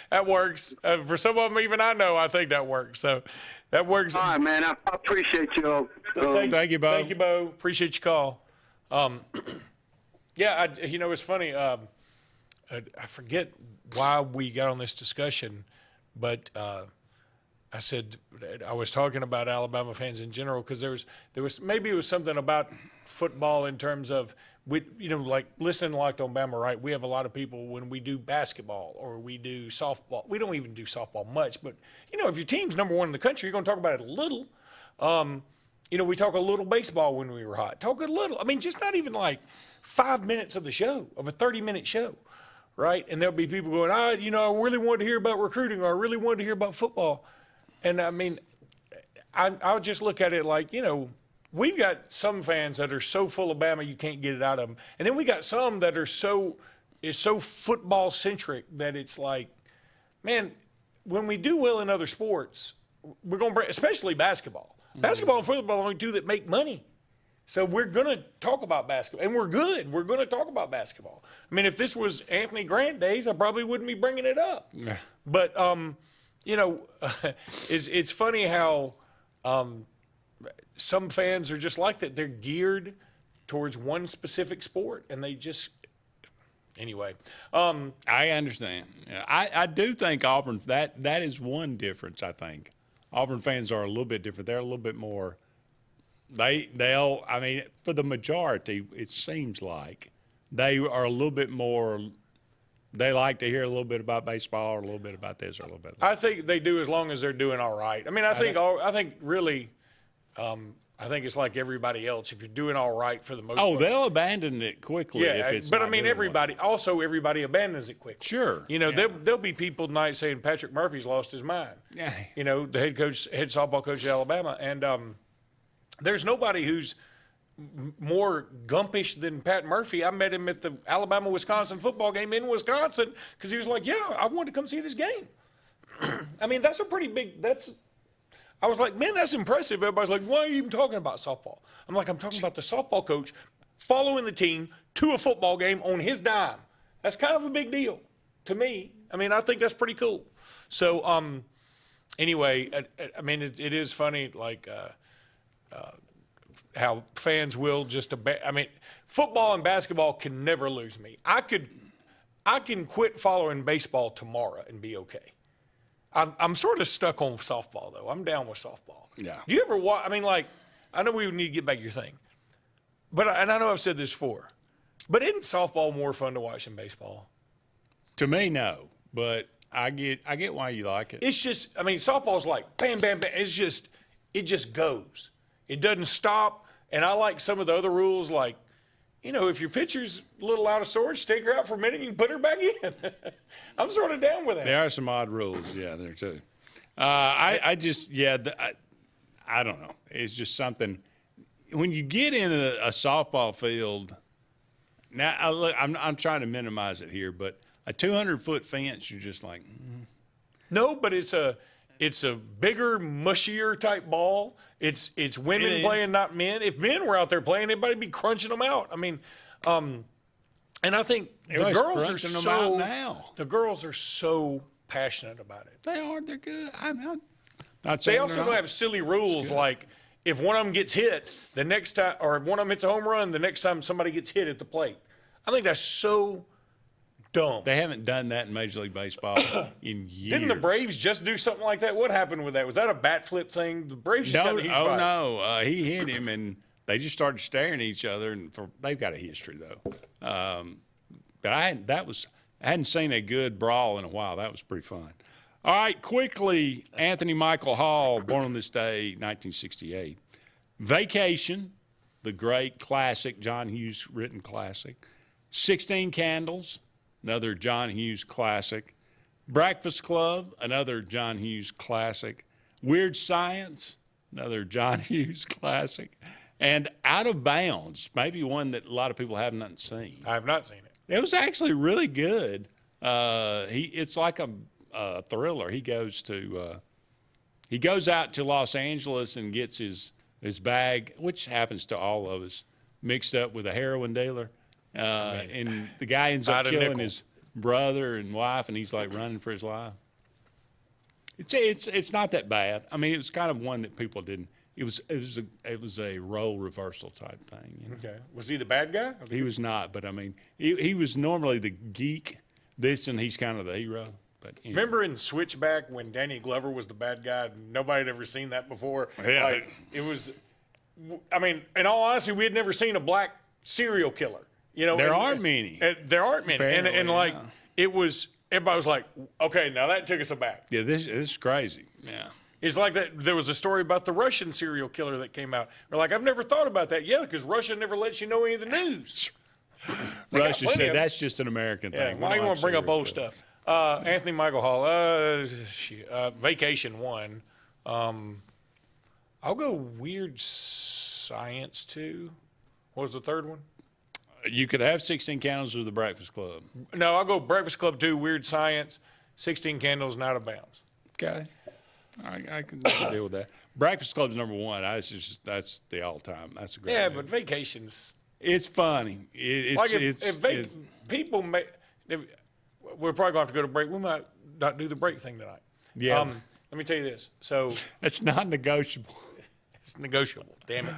That works. For some of them, even I know, I think that works. So that works. All right, man. I appreciate you. Thank you, Bo. Thank you, Bo. Appreciate your call. Yeah, it's funny. I forget why we got on this discussion, but I said I was talking about Alabama fans in general because there was maybe it was something about football in terms of like listening to Locked On Bama, right? We have a lot of people when we do basketball or we do softball. We don't even do softball much, but if your team's number one in the country, you're going to talk about it a little. We talk a little baseball when we were hot. Talk a little. I mean, just not even like 5 minutes of the show, of a 30-minute show, right? And there'll be people going, I really wanted to hear about recruiting, or I really wanted to hear about football. And I mean, I'll just look at it like, we've got some fans that are so full of Bama you can't get it out of them. And then we got some that are so football-centric that it's like, man, when we do well in other sports, we're going to bring, especially basketball. Mm-hmm. Basketball and football are the only two that make money. So we're going to talk about basketball. And we're good. We're going to talk about basketball. I mean, if this was Anthony Grant days, I probably wouldn't be bringing it up. Yeah. But, it's funny how some fans are just like that. They're geared towards one specific sport, and they just – anyway. I understand. Yeah, I do think Auburn – that is one difference, I think. Auburn fans are a little bit different. They're a little bit more – they'll – I mean, for the majority, it seems like they are a little bit more – they like to hear a little bit about baseball or a little bit about this or a little bit. I think they do as long as they're doing all right. I mean, I think it's like everybody else. If you're doing all right for the most part. Oh, they'll abandon it quickly. Yeah, if it's but not I mean, everybody abandons it quickly. Sure. There'll be people tonight saying Patrick Murphy's lost his mind. Yeah. The head softball coach at Alabama. And there's nobody who's more gumpish than Pat Murphy. I met him at the Alabama-Wisconsin football game in Wisconsin because he was like, yeah, I wanted to come see this game. I mean, that's a pretty big – I was like, man, that's impressive. Everybody's like, why are you even talking about softball? I'm like, I'm talking about the softball coach following the team to a football game on his dime. That's kind of a big deal to me. I mean, I think that's pretty cool. So, anyway, I mean, it is funny, like how fans will just I mean, football and basketball can never lose me. I can quit following baseball tomorrow and be okay. I'm sort of stuck on softball, though. I'm down with softball. Yeah. Do you ever watch? I mean, like, I know we need to get back to your thing, and I know I've said this before, but isn't softball more fun to watch than baseball? To me, no, but I get why you like it. It's just, I mean, softball's like bam, bam, bam. It just goes. It doesn't stop. And I like some of the other rules, like, if your pitcher's a little out of sorts, take her out for a minute and you can put her back in. I'm sort of down with that. There are some odd rules, yeah, there too. I don't know. It's just something. When you get in a softball field, now I'm trying to minimize it here, but a 200-foot fence, you're just like. No, but it's a bigger, mushier type ball. It's women playing, not men. If men were out there playing, everybody'd be crunching them out. I mean, and I think the girls are so passionate about it. They are. They're good. They also don't have silly rules like if one of them gets hit the next time, or if one of them hits a home run, the next time somebody gets hit at the plate. I think that's so dumb. They haven't done that in Major League Baseball in years. Didn't the Braves just do something like that? What happened with that? Was that a bat flip thing? The Braves just got in a huge fight. No. He hit him, and they just started staring at each other. And they've got a history, though. But I hadn't seen a good brawl in a while. That was pretty fun. All right, quickly, Anthony Michael Hall, born on this day, 1968. Vacation, the great classic, John Hughes written classic. 16 Candles, another John Hughes classic. Breakfast Club, another John Hughes classic. Weird Science, another John Hughes classic. And Out of Bounds, maybe one that a lot of people haven't seen. I have not seen it. It was actually really good. It's like a thriller. He goes out to Los Angeles and gets his bag, which happens to all of us, mixed up with a heroin dealer. And the guy ends up killing his brother and wife, and he's like running for his life. It's not that bad. I mean, it was kind of one that people didn't. It was a role reversal type thing. You know? Okay. Was he the bad guy? He was not, but I mean, he was normally the geek. And he's kind of the hero. But anyway. Remember in Switchback when Danny Glover was the bad guy? Nobody had ever seen that before. Yeah. Like, it was. I mean, in all honesty, we had never seen a black serial killer. You know, there aren't many. There aren't many, Apparently, and like it was. Everybody was like, "Okay, now that took us aback." Yeah, this is crazy. Yeah. It's like that. There was a story about the Russian serial killer that came out. We're like, I've never thought about that. Yeah, because Russia never lets you know any of the news. Russia said that's just an American thing. Why do you want to bring up old stuff? Anthony Michael Hall. Vacation 1. I'll go Weird Science 2. What was the third one? You could have 16 Candles or the Breakfast Club. No, I'll go Breakfast Club 2, Weird Science, 16 Candles, and Out of Bounds. Okay. I can deal with that. Breakfast Club's number 1. That's the all-time. That's a great movie. But Vacation's... It's funny. People may... We're probably going to have to go to break. We might not do the break thing tonight. Yeah. Let me tell you this. So... It's not negotiable. It's negotiable. Damn it.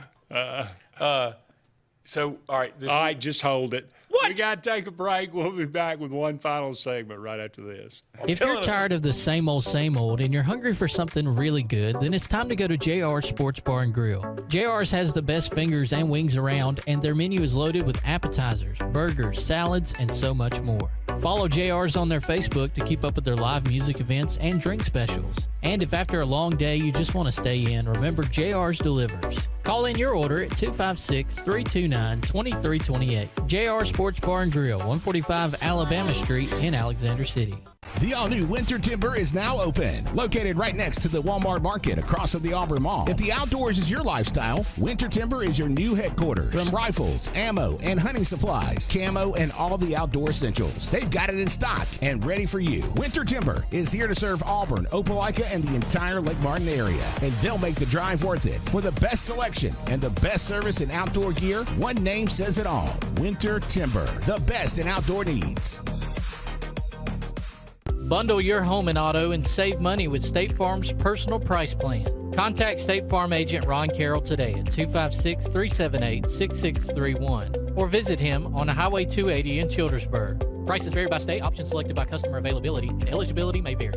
So, all right. All right, just hold it. What? We got to take a break. We'll be back with one final segment right after this. If you're tired of the same old, and you're hungry for something really good, then it's time to go to JR's Sports Bar and Grill. JR's has the best fingers and wings around, and their menu is loaded with appetizers, burgers, salads, and so much more. Follow JR's on their Facebook to keep up with their live music events and drink specials. And if after a long day you just want to stay in, remember JR's delivers. Call in your order at 256-329-2328. JR Sports Bar and Grill, 145 Alabama Street in Alexander City. The all-new Winter Timber is now open. Located right next to the Walmart Market across from the Auburn Mall. If the outdoors is your lifestyle, Winter Timber is your new headquarters. From rifles, ammo, and hunting supplies, camo, and all the outdoor essentials, they've got it in stock and ready for you. Winter Timber is here to serve Auburn, Opelika, and the entire Lake Martin area. And they'll make the drive worth it. For the best selection and the best service in outdoor gear, one name says it all. Winter Timber, the best in outdoor needs. Bundle your home and auto and save money with State Farm's personal price plan. Contact State Farm agent Ron Carroll today at 256-378-6631 or visit him on Highway 280 in Childersburg. Prices vary by state. Options selected by customer availability. Eligibility may vary.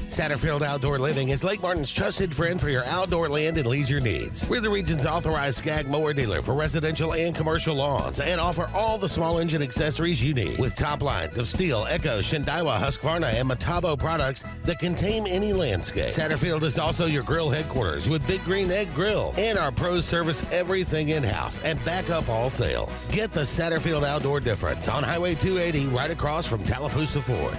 Satterfield Outdoor Living is Lake Martin's trusted friend for your outdoor land and leisure needs. We're the region's authorized Skag mower dealer for residential and commercial lawns and offer all the small engine accessories you need with top lines of Steel, Echo, Shindaiwa, Husqvarna, and Metabo products that can tame any landscape. Satterfield is also your grill headquarters with Big Green Egg Grill, and our pros service everything in-house and back up all sales. Get the Satterfield Outdoor difference on Highway 280 right across from Tallapoosa Ford.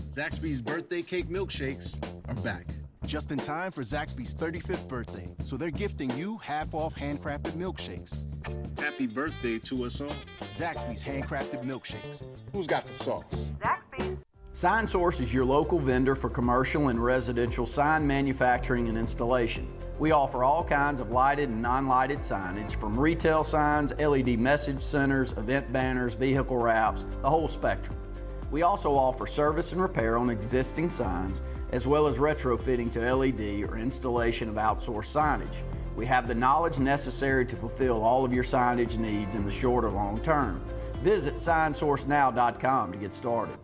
Zaxby's birthday cake milkshakes are back. Just in time for Zaxby's 35th birthday, so they're gifting you half-off handcrafted milkshakes. Happy birthday to us all. Zaxby's handcrafted milkshakes. Who's got the sauce? Zaxby's. Sign Source is your local vendor for commercial and residential sign manufacturing and installation. We offer all kinds of lighted and non-lighted signage, from retail signs, LED message centers, event banners, vehicle wraps, the whole spectrum. We also offer service and repair on existing signs, as well as retrofitting to LED or installation of outsourced signage. We have the knowledge necessary to fulfill all of your signage needs in the short or long term. Visit signsourcenow.com to get started.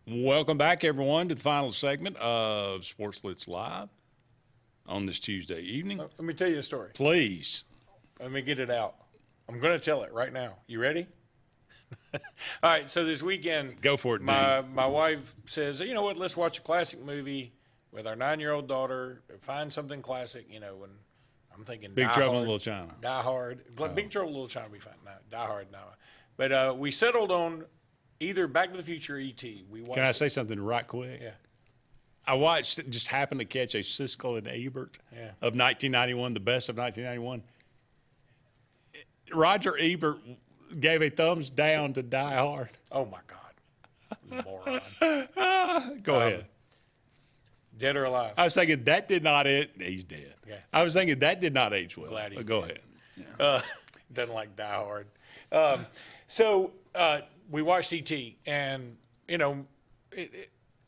Welcome back, everyone, to the final segment of Sports Blitz Live on this Tuesday evening. Let me tell you a story. Please. Let me get it out. I'm going to tell it right now. You ready? All right, so this weekend. Go for it, my wife says, you know what, let's watch a classic movie with our 9-year-old daughter, find something classic, and I'm thinking Big Trouble in Little China. Die Hard. Big Trouble in Little China will be fine. No, Die Hard, no. But we settled on either Back to the Future or E.T. Can I say something right quick? Yeah. I watched, just happened to catch a Siskel and Ebert of 1991, the best of 1991. Roger Ebert gave a thumbs down to Die Hard. Oh, my God. Moron. Go ahead. Dead or alive? I was thinking that did not he's dead. Okay. I was thinking that did not age well. Glad he's Go dead. ahead. Doesn't like Die Hard. We watched E.T. and,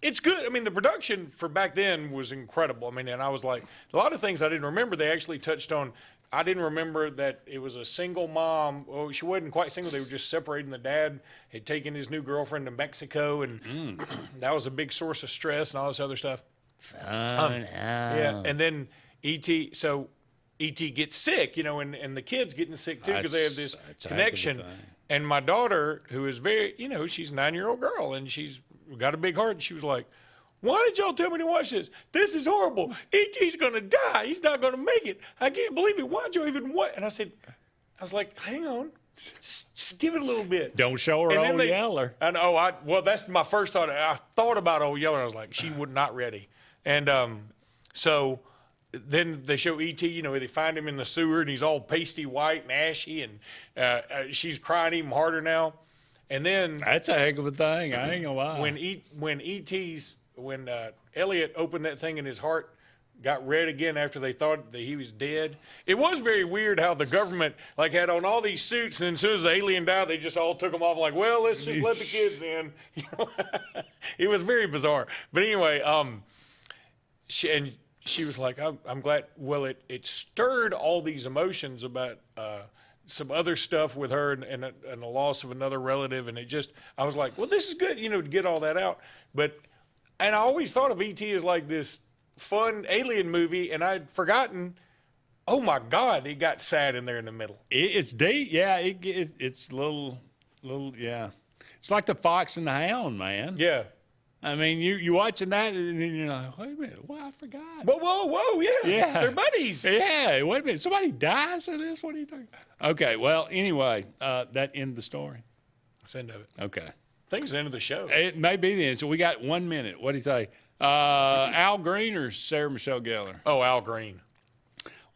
it's good. I mean, the production for back then was incredible. I mean, and I was like, a lot of things I didn't remember, they actually touched on. I didn't remember that it was a single mom. Well, she wasn't quite single. They were just separating. The dad had taken his new girlfriend to Mexico, and that was a big source of stress and all this other stuff. Yeah, and then E.T. So E.T. gets sick, and the kid's getting sick too because they have this connection. And my daughter, who is very, she's a 9-year-old girl, and she's got a big heart, and she was like, why did y'all tell me to watch this? This is horrible. E.T.'s going to die. He's not going to make it. I can't believe it. Why'd you even what? And I was like, hang on. Just give it a little bit. Don't show her Old Yeller. And well, that's my first thought. I thought about Old Yeller. I was like, she was not ready. And so then they show E.T., they find him in the sewer, and he's all pasty white and ashy, and she's crying even harder now. And then that's a heck of a thing. I ain't gonna lie. When Elliot opened that thing and his heart got red again after they thought that he was dead, it was very weird how the government had on all these suits, and as soon as the alien died, they just all took them off like, well, let's just let the kids in. It was very bizarre. But anyway, she was like, I'm glad. Well, it stirred all these emotions about some other stuff with her and the loss of another relative. And I was like, well, this is good, to get all that out. And I always thought of E.T. as like this fun alien movie, and I'd forgotten, oh my God, it got sad in there in the middle. It's deep. Yeah, it's little, yeah. It's like the Fox and the Hound, man. Yeah. I mean, you watching that, and then you're like, wait a minute, well, I forgot. Whoa, yeah. They're buddies. Yeah, wait a minute, somebody dies in this? What are you talking about? Okay, well, anyway, that ended the story. That's the end of it. Okay. I think it's the end of the show. It may be the end, so we got 1 minute. What do you say? Al Green or Sarah Michelle Gellar? Oh, Al Green.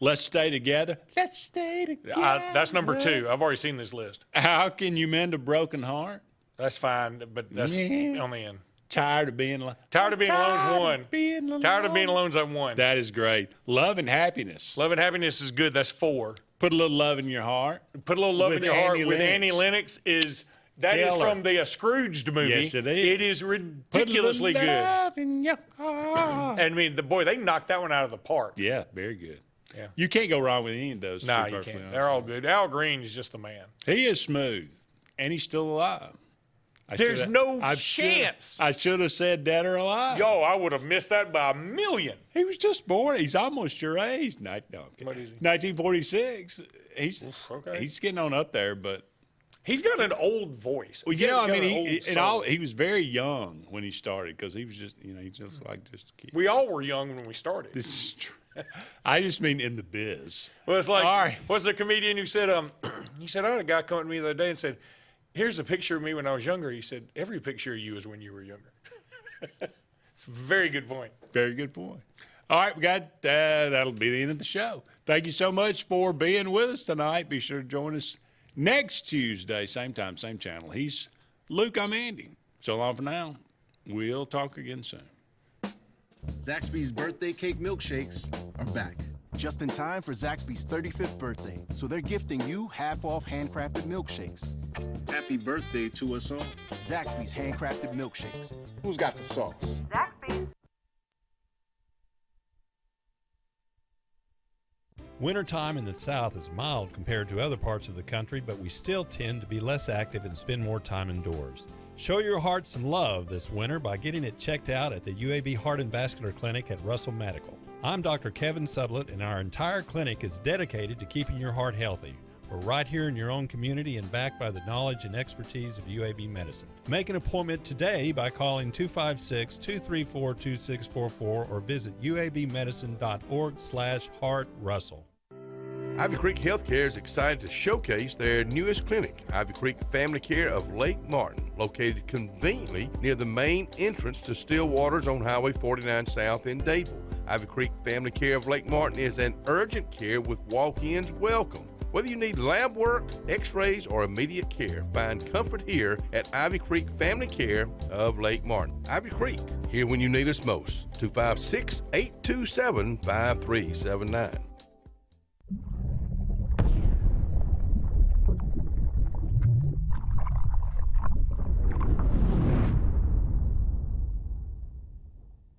Let's Stay Together. Let's stay together. That's number 2. I've already seen this list. How Can You Mend a Broken Heart? That's fine, but that's on the end. Tired of Being Alone. Tired of Being Alone's 1. Tired of Being Alone's 1. That is great. Love and Happiness. Love and Happiness is good. That's 4. Put a Little Love in Your Heart. Put a Little Love in Your Heart with Annie Lennox is from the Scrooged movie. Yes, it is. It is ridiculously good. Love in your heart. I mean, they knocked that one out of the park. Yeah, very good. Yeah. You can't go wrong with any of those. No, you can't. They're all good. Al Green is just the man. He is smooth, and he's still alive. There's no chance. I should have said Dead or Alive. Yo, I would have missed that by 1,000,000. He was just born. He's almost your age. No, what is he? 1946. He's getting on up there, but he's got an old voice. Well, he was very young when he started because he was just, he's just like just a kid. We all were young when we started. This is true. I just mean in the biz. Well, it's like, what's the comedian who said, he said, I had a guy come to me the other day and said, here's a picture of me when I was younger. He said, every picture of you is when you were younger. It's a very good point. Very good point. All right, we got that'll be the end of the show. Thank you so much for being with us tonight. Be sure to join us next Tuesday, same time, same channel. He's Luke, I'm Andy. So long for now. We'll talk again soon. Zaxby's birthday cake milkshakes are back. Just in time for Zaxby's 35th birthday, so they're gifting you half-off handcrafted milkshakes. Happy birthday to us all. Zaxby's handcrafted milkshakes. Who's got the sauce? Zaxby's. Wintertime in the South is mild compared to other parts of the country, but we still tend to be less active and spend more time indoors. Show your heart some love this winter by getting it checked out at the UAB Heart and Vascular Clinic at Russell Medical. I'm Dr. Kevin Sublett, and our entire clinic is dedicated to keeping your heart healthy. We're right here in your own community and backed by the knowledge and expertise of UAB Medicine. Make an appointment today by calling 256-234-2644 or visit uabmedicine.org/heartrussell. Ivy Creek Healthcare is excited to showcase their newest clinic, Ivy Creek Family Care of Lake Martin, located conveniently near the main entrance to Stillwater's on Highway 49 South in Dadeville. Ivy Creek Family Care of Lake Martin is an urgent care with walk-ins welcome. Whether you need lab work, x-rays, or immediate care, find comfort here at Ivy Creek Family Care of Lake Martin. Ivy Creek, here when you need us most. 256-827-5379.